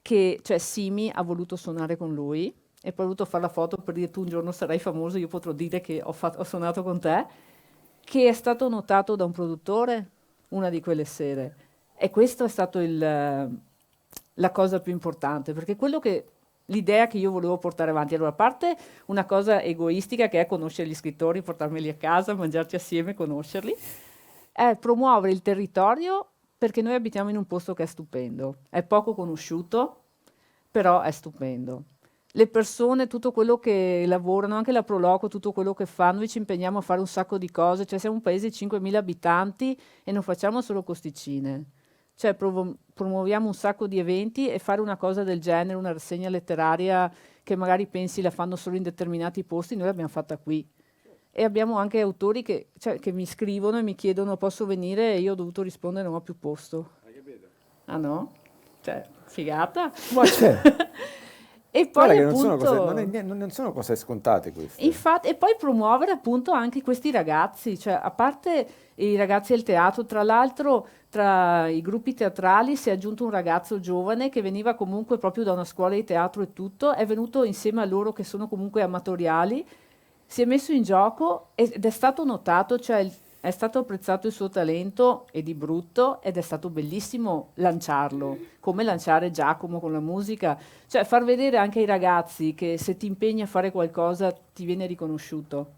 che, cioè Simi ha voluto suonare con lui e poi ha voluto fare la foto per dire tu un giorno sarai famoso, io potrò dire che ho suonato con te, che è stato notato da un produttore una di quelle sere. E questo è stato la cosa più importante, perché l'idea che io volevo portare avanti. Allora, a parte una cosa egoistica che è conoscere gli scrittori, portarmeli a casa, mangiarci assieme, conoscerli, è promuovere il territorio perché noi abitiamo in un posto che è stupendo, è poco conosciuto, però è stupendo. Le persone, tutto quello che lavorano, anche la Proloco, tutto quello che fanno, noi ci impegniamo a fare un sacco di cose, cioè siamo un paese di 5.000 abitanti e non facciamo solo costicine. Cioè promuoviamo un sacco di eventi e fare una cosa del genere, una rassegna letteraria che magari pensi la fanno solo in determinati posti, noi l'abbiamo fatta qui. E abbiamo anche autori che mi scrivono e mi chiedono posso venire e io ho dovuto rispondere non ho più posto. Ah no? Cioè, figata. Ma c'è. E poi Guarda che appunto, non sono cose scontate queste. infatti, e poi promuovere appunto anche questi ragazzi, cioè a parte i ragazzi del teatro, tra l'altro tra i gruppi teatrali si è aggiunto un ragazzo giovane che veniva comunque proprio da una scuola di teatro e tutto, è venuto insieme a loro che sono comunque amatoriali, si è messo in gioco ed è stato notato, cioè è stato apprezzato il suo talento e di brutto ed è stato bellissimo lanciarlo, come lanciare Giacomo con la musica, cioè far vedere anche ai ragazzi che se ti impegni a fare qualcosa ti viene riconosciuto.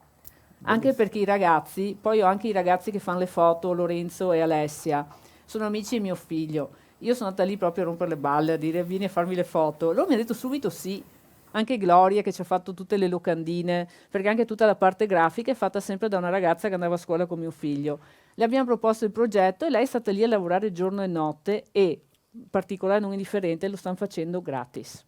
Anche perché i ragazzi, poi ho anche i ragazzi che fanno le foto, Lorenzo e Alessia, sono amici di mio figlio. Io sono andata lì proprio a rompere le balle, a dire vieni a farmi le foto. Loro mi hanno detto subito sì. Anche Gloria che ci ha fatto tutte le locandine, perché anche tutta la parte grafica è fatta sempre da una ragazza che andava a scuola con mio figlio. Le abbiamo proposto il progetto e lei è stata lì a lavorare giorno e notte e, in particolare non indifferente, lo stanno facendo gratis.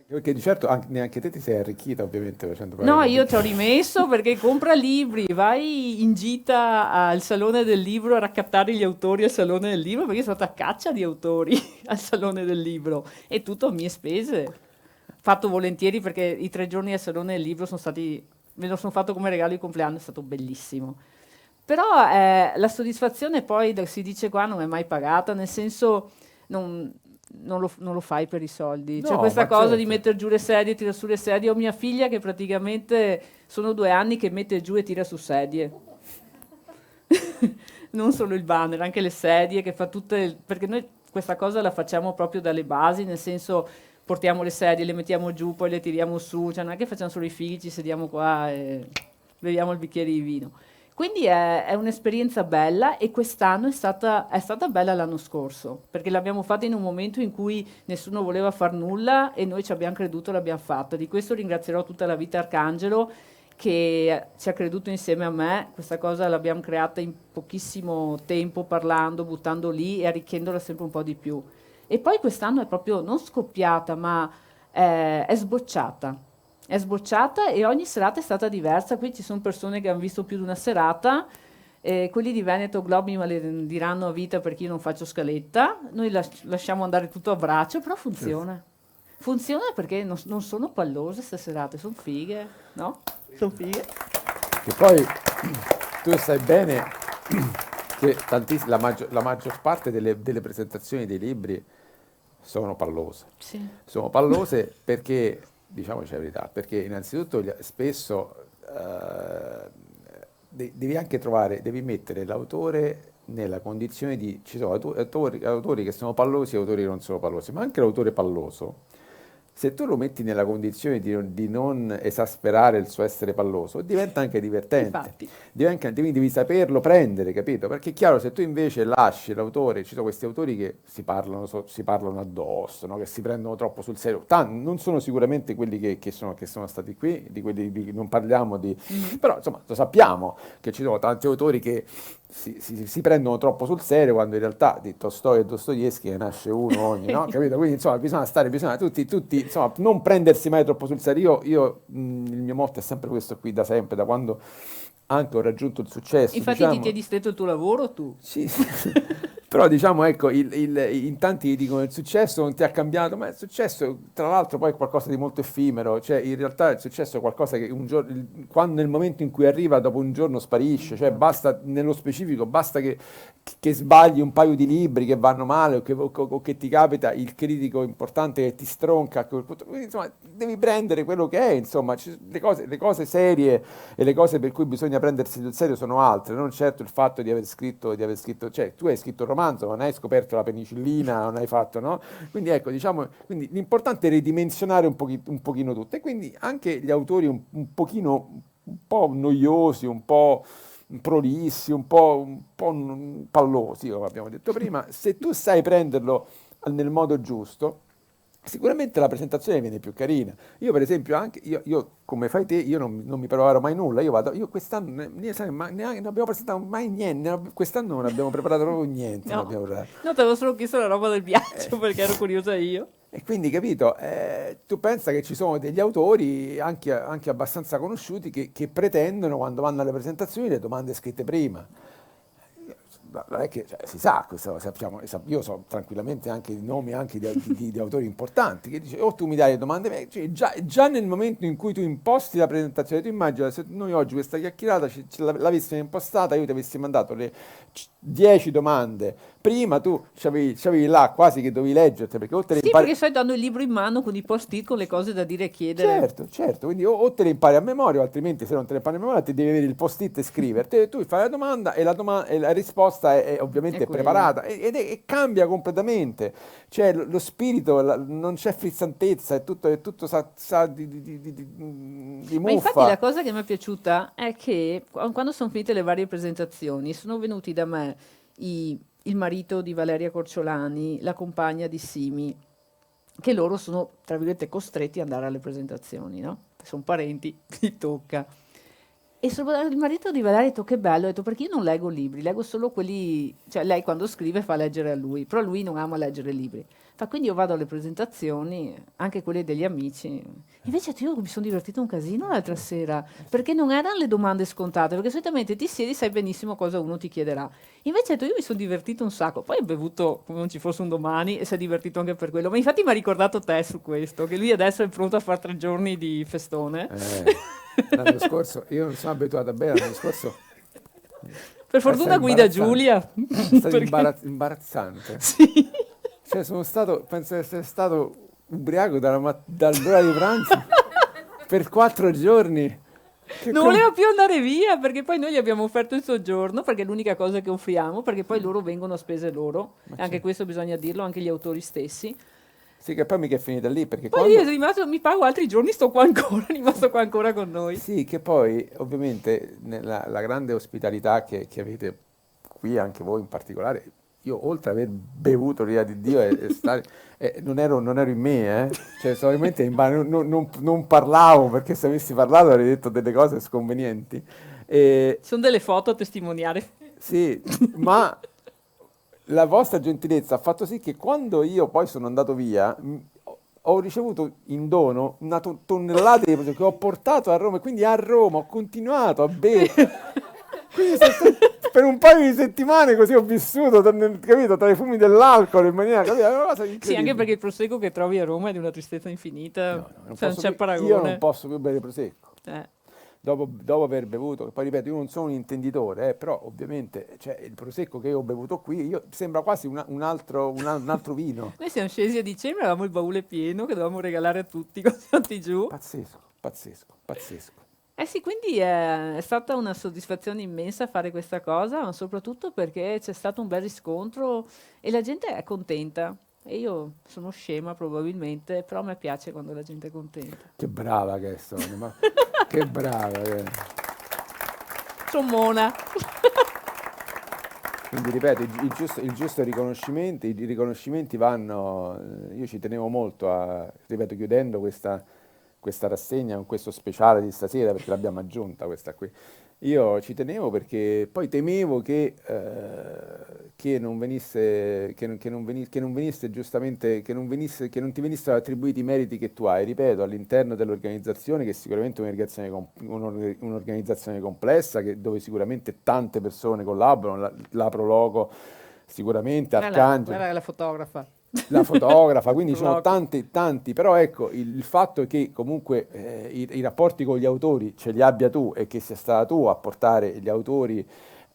Perché di certo neanche te ti sei arricchita ovviamente facendo No, fare. io ci ho rimesso perché compra libri, vai in gita al Salone del Libro a raccattare gli autori al Salone del Libro, perché sono stata a caccia di autori al Salone del Libro e tutto a mie spese. Fatto volentieri perché i 3 giorni al Salone del Libro sono stati, me lo sono fatto come regalo di compleanno, è stato bellissimo. Però la soddisfazione poi, si dice qua, non è mai pagata, nel senso non lo fai per i soldi. C'è No, questa ma cosa di certo. mettere giù le sedie, tirare su le sedie. Ho mia figlia che praticamente sono 2 anni che mette giù e tira su sedie. Non solo il banner, anche le sedie che fa tutte, perché noi questa cosa la facciamo proprio dalle basi, nel senso portiamo le sedie, le mettiamo giù, poi le tiriamo su, cioè non è che facciamo solo i fighi, ci sediamo qua e beviamo il bicchiere di vino. Quindi è un'esperienza bella e quest'anno è stata bella l'anno scorso, perché l'abbiamo fatta in un momento in cui nessuno voleva far nulla e noi ci abbiamo creduto e l'abbiamo fatta. Di questo ringrazierò tutta la vita Arcangelo che ci ha creduto insieme a me. Questa cosa l'abbiamo creata in pochissimo tempo, parlando, buttando lì e arricchendola sempre un po' di più. E poi quest'anno è proprio non scoppiata, ma è sbocciata. È sbocciata e ogni serata è stata diversa. Qui ci sono persone che hanno visto più di una serata. Quelli di Veneto Globe mi malediranno a vita perché io non faccio scaletta. Noi lasciamo andare tutto a braccio, però funziona. Funziona perché non sono pallose queste serate, sono fighe, no? Sono fighe. Che poi tu sai bene che la maggior parte delle presentazioni dei libri sono pallose. Sì. Sono pallose perché, diciamoci la verità, perché innanzitutto spesso devi anche devi mettere l'autore nella condizione di, ci sono autori che sono pallosi e autori che non sono pallosi, ma anche l'autore palloso, se tu lo metti nella condizione di non esasperare il suo essere palloso, diventa anche divertente. Infatti. Devi saperlo prendere, capito? Perché è chiaro, se tu invece lasci l'autore, ci sono questi autori che si parlano addosso, no? Che si prendono troppo sul serio. Non sono sicuramente quelli che sono stati qui, di quelli di cui non parliamo però insomma lo sappiamo che ci sono tanti autori che si prendono troppo sul serio quando in realtà di Tolstoi e Dostoevsky ne nasce uno ogni, no? Capito? Quindi insomma bisogna tutti insomma non prendersi mai troppo sul serio. Il mio motto è sempre questo qui da sempre, da quando anche ho raggiunto il successo, Infatti diciamo. ti tieni stretto il tuo lavoro tu. Sì, sì. Però diciamo, ecco, in tanti dicono il successo non ti ha cambiato, ma il successo tra l'altro poi è qualcosa di molto effimero, cioè in realtà il successo è qualcosa che un giorno, nel momento in cui arriva dopo un giorno sparisce, cioè basta, nello specifico, basta che sbagli un paio di libri che vanno male o che ti capita il critico importante che ti stronca, quindi insomma devi prendere quello che è, insomma, le cose serie e le cose per cui bisogna prendersi sul serio sono altre, non certo il fatto di aver scritto, cioè tu hai scritto un romanzo, non hai scoperto la penicillina, non hai fatto, no? Quindi ecco, diciamo, quindi l'importante è ridimensionare un pochino tutto e quindi anche gli autori un po' noiosi, un po' prolissi, un po' pallosi, come abbiamo detto prima, se tu sai prenderlo nel modo giusto, sicuramente la presentazione viene più carina. Io per esempio anche, io come fai te, io non mi preparo mai nulla, io quest'anno neanche, non abbiamo presentato mai niente, quest'anno non abbiamo preparato proprio niente. Non No, abbiamo preparato. no, te avevo solo chiesto la roba del viaggio perché ero curiosa io. E quindi, capito, tu pensa che ci sono degli autori anche abbastanza conosciuti che pretendono quando vanno alle presentazioni le domande scritte prima. Non è che cioè, si sa, questo lo sappiamo, io so tranquillamente anche i nomi anche di autori importanti che dice o tu mi dai le domande, cioè, già nel momento in cui tu imposti la presentazione, tu immagina se noi oggi questa chiacchierata l'avessimo impostata, io ti avessi mandato le 10 domande, prima tu c'avevi là quasi che dovevi leggerti, perché oltre Sì, perché stai dando il libro in mano con i post-it con le cose da dire e chiedere. Certo, quindi o te le impari a memoria, o altrimenti se non te le impari a memoria ti devi avere il post-it e scriverti. Tu fai la domanda e la risposta è ovviamente È quella. preparata e cambia completamente. Cioè lo spirito, non c'è frizzantezza, è tutto sa di Ma infatti muffa. la cosa che mi è piaciuta è che quando sono finite le varie presentazioni sono venuti da me il marito di Valeria Corciolani, la compagna di Simi, che loro sono, tra virgolette, costretti ad andare alle presentazioni, no? Sono parenti, ti tocca. E il marito di Valeria ha detto che bello, ha detto perché io non leggo libri, leggo solo quelli, cioè lei quando scrive fa leggere a lui, però lui non ama leggere libri. Fa quindi io vado alle presentazioni, anche quelle degli amici. Invece io mi sono divertito un casino l'altra sera, perché non erano le domande scontate, perché solitamente ti siedi e sai benissimo cosa uno ti chiederà. Invece io mi sono divertito un sacco, poi ho bevuto come non ci fosse un domani e si è divertito anche per quello. Ma infatti mi ha ricordato te su questo, che lui adesso è pronto a fare 3 giorni di festone. L'anno scorso, io non sono abituato a bere, l'anno scorso Per fortuna guida Giulia. è stato Perché- imbarazzante. Sì. Cioè, penso di essere stato ubriaco dall'ora di pranzo per 4 giorni. Che Non com- voleva più andare via perché poi noi gli abbiamo offerto il soggiorno perché è l'unica cosa che offriamo, perché poi loro vengono a spese loro, e anche questo bisogna dirlo, anche gli autori stessi. Sì, che poi mica è finita lì, perché Poi lui è rimasto, mi pago altri giorni, sto qua ancora, è rimasto qua ancora con noi. Sì, che poi ovviamente la grande ospitalità che avete qui, anche voi in particolare, io oltre ad aver bevuto l'ira di Dio e stare, non ero in me, cioè solamente in bar, non parlavo, perché se avessi parlato avrei detto delle cose sconvenienti. E, Ci sono delle foto a testimoniare. sì, ma la vostra gentilezza ha fatto sì che quando io poi sono andato via, ho ricevuto in dono una tonnellata di prosecco che ho portato a Roma, e quindi a Roma ho continuato a bere. Quindi per un paio di settimane così ho vissuto, capito, tra i fumi dell'alcol in maniera, capito, è una cosa Sì, incredibile. anche perché il prosecco che trovi a Roma è di una tristezza infinita, No, non posso c'è più- paragone. io non posso più bere prosecco. Eh. Dopo aver bevuto, che poi ripeto, io non sono un intenditore, però ovviamente cioè, il prosecco che io ho bevuto qui sembra quasi un altro vino. Noi siamo scesi a dicembre, avevamo il baule pieno che dovevamo regalare a tutti quando siamo andati giù. Pazzesco, pazzesco, pazzesco. Eh sì, quindi è stata una soddisfazione immensa fare questa cosa, ma soprattutto perché c'è stato un bel riscontro e la gente è contenta. E io sono scema probabilmente, però a me piace quando la gente è contenta. Che brava che è Sonia, ma che brava che è. Sono mona. Quindi ripeto, il giusto riconoscimento, i riconoscimenti vanno, io ci tenevo molto a, ripeto, chiudendo questa rassegna con questo speciale di stasera, perché l'abbiamo aggiunta questa qui. Io ci tenevo perché poi temevo che non venisse giustamente, che non ti venissero attribuiti i meriti che tu hai, ripeto, all'interno dell'organizzazione, che è sicuramente un'organizzazione complessa, dove sicuramente tante persone collaborano, la Prologo sicuramente, Arcangelo. Guarda la fotografa. La fotografa, quindi ci sono Prologo. tanti, però ecco, il fatto è che comunque i rapporti con gli autori ce li abbia tu e che sia stata tu a portare gli autori,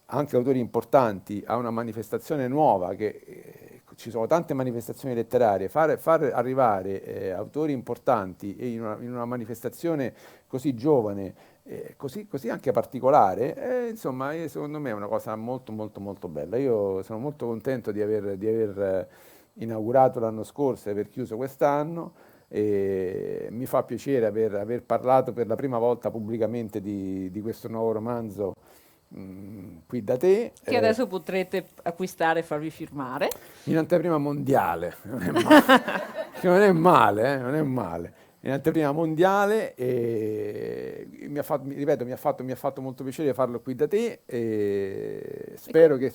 anche autori importanti, a una manifestazione nuova, che ci sono tante manifestazioni letterarie, far arrivare autori importanti in una manifestazione così giovane, così anche particolare, insomma, secondo me è una cosa molto molto molto bella. Io sono molto contento di aver inaugurato l'anno scorso e aver chiuso quest'anno, e mi fa piacere aver parlato per la prima volta pubblicamente di questo nuovo romanzo qui da te, Che adesso potrete acquistare e farvi firmare. in anteprima mondiale, non è male, che non è male, non è male. In anteprima mondiale, e ripeto, mi ha fatto molto piacere farlo qui da te, e spero che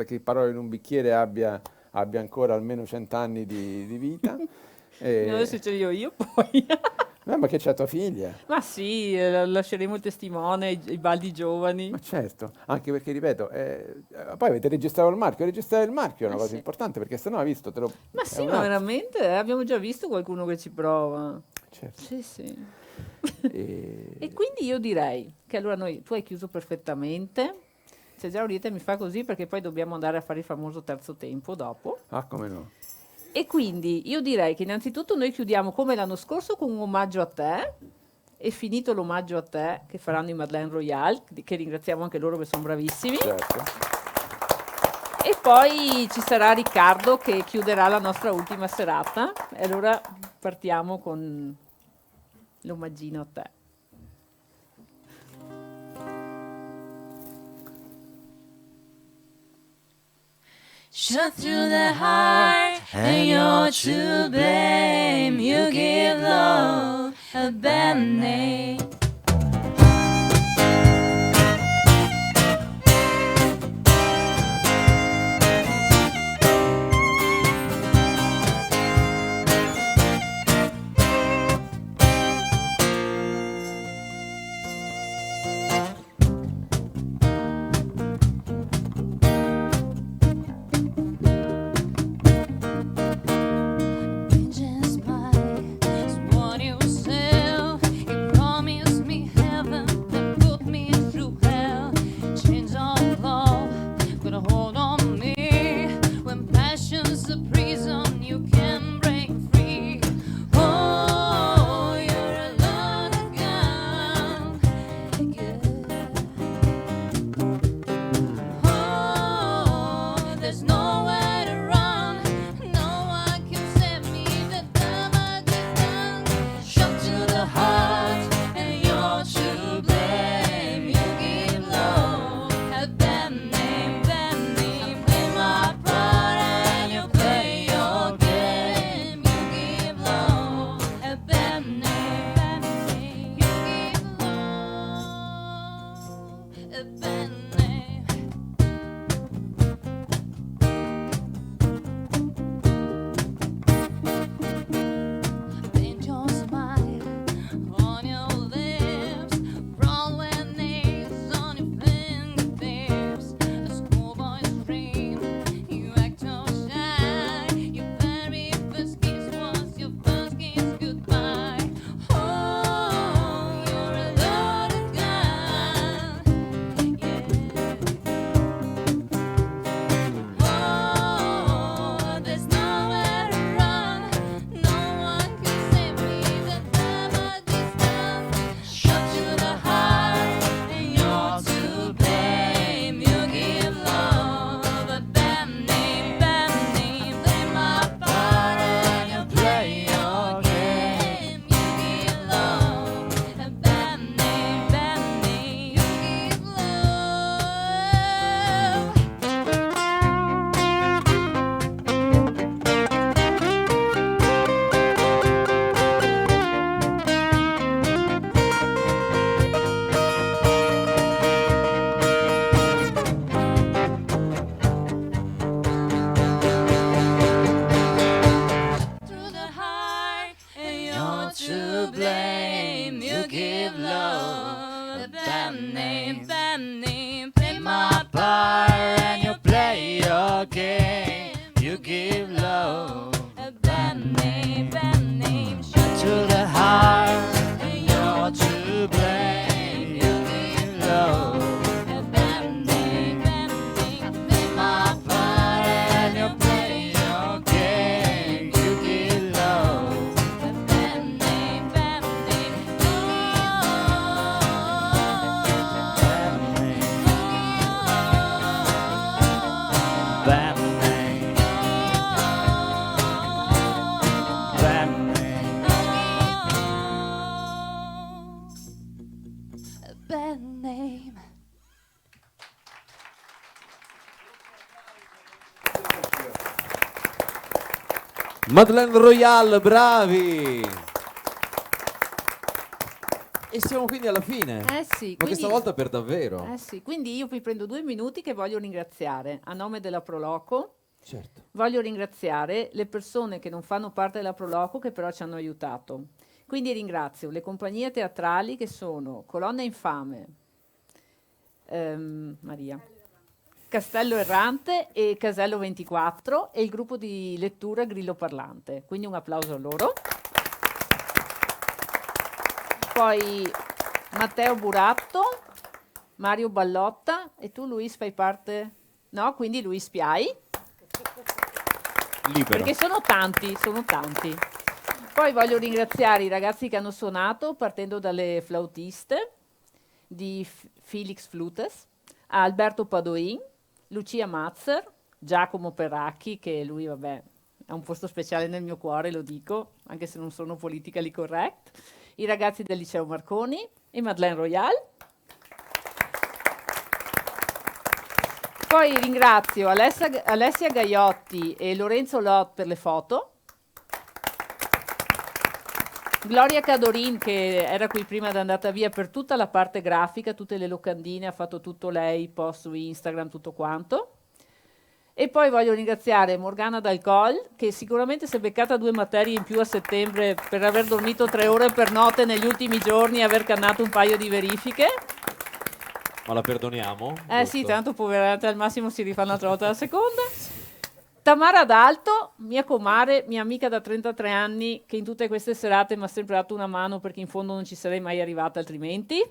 che Parole in un bicchiere abbia ancora almeno 100 anni di vita. Adesso ce li ho io poi. Ma che c'è tua figlia? Ma sì, lasceremo il testimone, i baldi giovani. Ma certo, anche perché ripeto, poi avete registrato il marchio. Registrare il marchio è una cosa Sì. importante, perché sennò hai visto, Ma è sì, un ma attimo. veramente abbiamo già visto qualcuno che ci prova. Certo. Sì, sì. E- E quindi io direi che allora tu hai chiuso perfettamente. Se già Orietta mi fa così perché poi dobbiamo andare a fare il famoso terzo tempo dopo. Ah, come no? E quindi io direi che innanzitutto noi chiudiamo come l'anno scorso con un omaggio a te. E finito l'omaggio a te che faranno i Madeleine Royale, che ringraziamo anche loro che sono bravissimi. Certo. E poi ci sarà Riccardo che chiuderà la nostra ultima serata. E allora partiamo con l'omaggino a te. Shot through the heart, and you're to blame. You give love a bad name. game. You give love a bad name, shot through the heart, and you're to blame. You give love a bad name, my part, and you play your game. You give love a bad name, bad name. Bad name. Bad name. Bad name. Madeleine Royale, bravi! E siamo quindi alla fine. Eh sì, Ma quindi- questa volta per davvero. Eh sì, quindi io vi prendo 2 minuti che voglio ringraziare a nome della Proloco. Certo. Voglio ringraziare le persone che non fanno parte della Proloco che però ci hanno aiutato. Quindi ringrazio le compagnie teatrali che sono Colonna Infame, Maria, Castello Errante e Casello 24 e il gruppo di lettura Grillo Parlante. Quindi un applauso a loro. Poi Matteo Buratto, Mario Ballotta e tu Luis fai parte? No, quindi Luis Piai. Libero. Perché sono tanti, sono tanti. Poi voglio ringraziare i ragazzi che hanno suonato, partendo dalle flautiste di Felix Flutes, a Alberto Padoin, Lucia Mazzer, Giacomo Perracchi, che lui, vabbè, ha un posto speciale nel mio cuore, lo dico, anche se non sono politically correct, i ragazzi del Liceo Marconi e Madeleine Royale. Poi ringrazio Alessia Gaiotti e Lorenzo Lot per le foto, Gloria Cadorin che era qui prima ed è andata via per tutta la parte grafica, tutte le locandine, ha fatto tutto lei, post su Instagram, tutto quanto. E poi voglio ringraziare Morgana D'Alcol che sicuramente si è beccata 2 materie in più a settembre per aver dormito 3 ore per notte negli ultimi giorni e aver cannato un paio di verifiche. Ma la perdoniamo? Sì, Giusto? tanto poverata, al massimo si rifà un'altra volta la seconda. Tamara D'Alto, mia comare, mia amica da 33 anni, che in tutte queste serate mi ha sempre dato una mano perché in fondo non ci sarei mai arrivata altrimenti.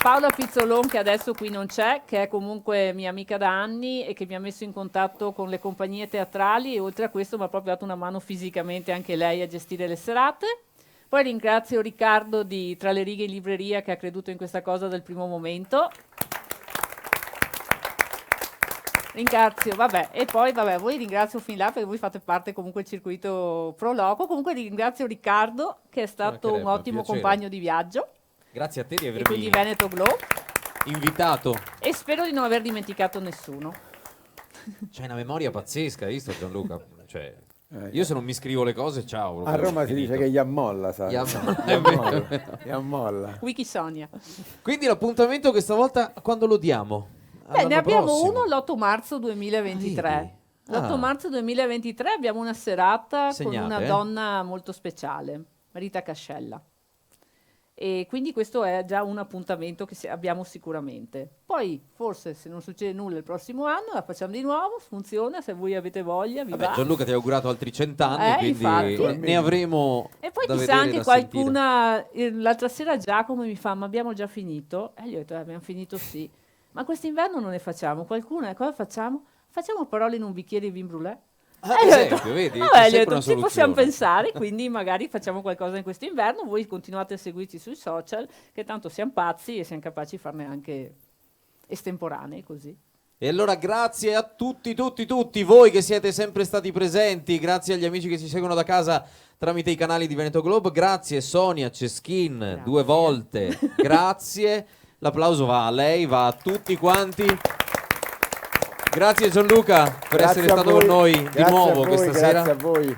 Paola Pizzolon, che adesso qui non c'è, che è comunque mia amica da anni e che mi ha messo in contatto con le compagnie teatrali e oltre a questo mi ha proprio dato una mano fisicamente anche lei a gestire le serate. Poi ringrazio Riccardo di Tra le righe in libreria che ha creduto in questa cosa dal primo momento. Ringrazio, e poi voi ringrazio fin là perché voi fate parte comunque del circuito Proloco. Comunque ringrazio Riccardo che è stato un ottimo piacere. compagno di viaggio Grazie a te di e avermi quindi Veneto Glow invitato. e spero di non aver dimenticato nessuno. C'hai una memoria pazzesca, hai visto Gianluca? Cioè, io se non mi scrivo le cose, ciao. A Roma si dice che gli ammolla, sai? Gli ammolla. Wikisonia. Quindi l'appuntamento questa volta quando lo diamo? Ne All'anno abbiamo prossimo? uno l'8 marzo 2023. Vedi? L'8 marzo 2023 abbiamo una serata Segnate, con una donna molto speciale, Rita Cascella. E quindi questo è già un appuntamento che abbiamo sicuramente. Poi forse se non succede nulla il prossimo anno la facciamo di nuovo, funziona, se voi avete voglia vi Vabbè, va. Gianluca ti ha augurato altri 100 anni, quindi infatti. ne avremo E poi da chissà vedere, anche da qualcuna, l'altra sera Giacomo mi fa, ma abbiamo già finito? E gli ho detto, abbiamo finito sì. Ma quest'inverno non ne facciamo? Qualcuna? Cosa facciamo? Facciamo parole in un bicchiere di vin brûlé? Ad E gli ho detto, esempio, vedi? vabbè, C'è gli ho sempre detto, una ci possiamo soluzione. pensare, quindi magari facciamo qualcosa in questo inverno, voi continuate a seguirci sui social, che tanto siamo pazzi e siamo capaci di farne anche estemporanei così. E allora grazie a tutti voi che siete sempre stati presenti, grazie agli amici che ci seguono da casa tramite i canali di Veneto Globe, grazie Sonia Ceschin, Grazie. 2 volte, grazie, l'applauso va a lei, va a tutti quanti. Grazie Gianluca per Grazie essere a stato voi, con noi di grazie a nuovo voi, questa sera. Grazie a voi.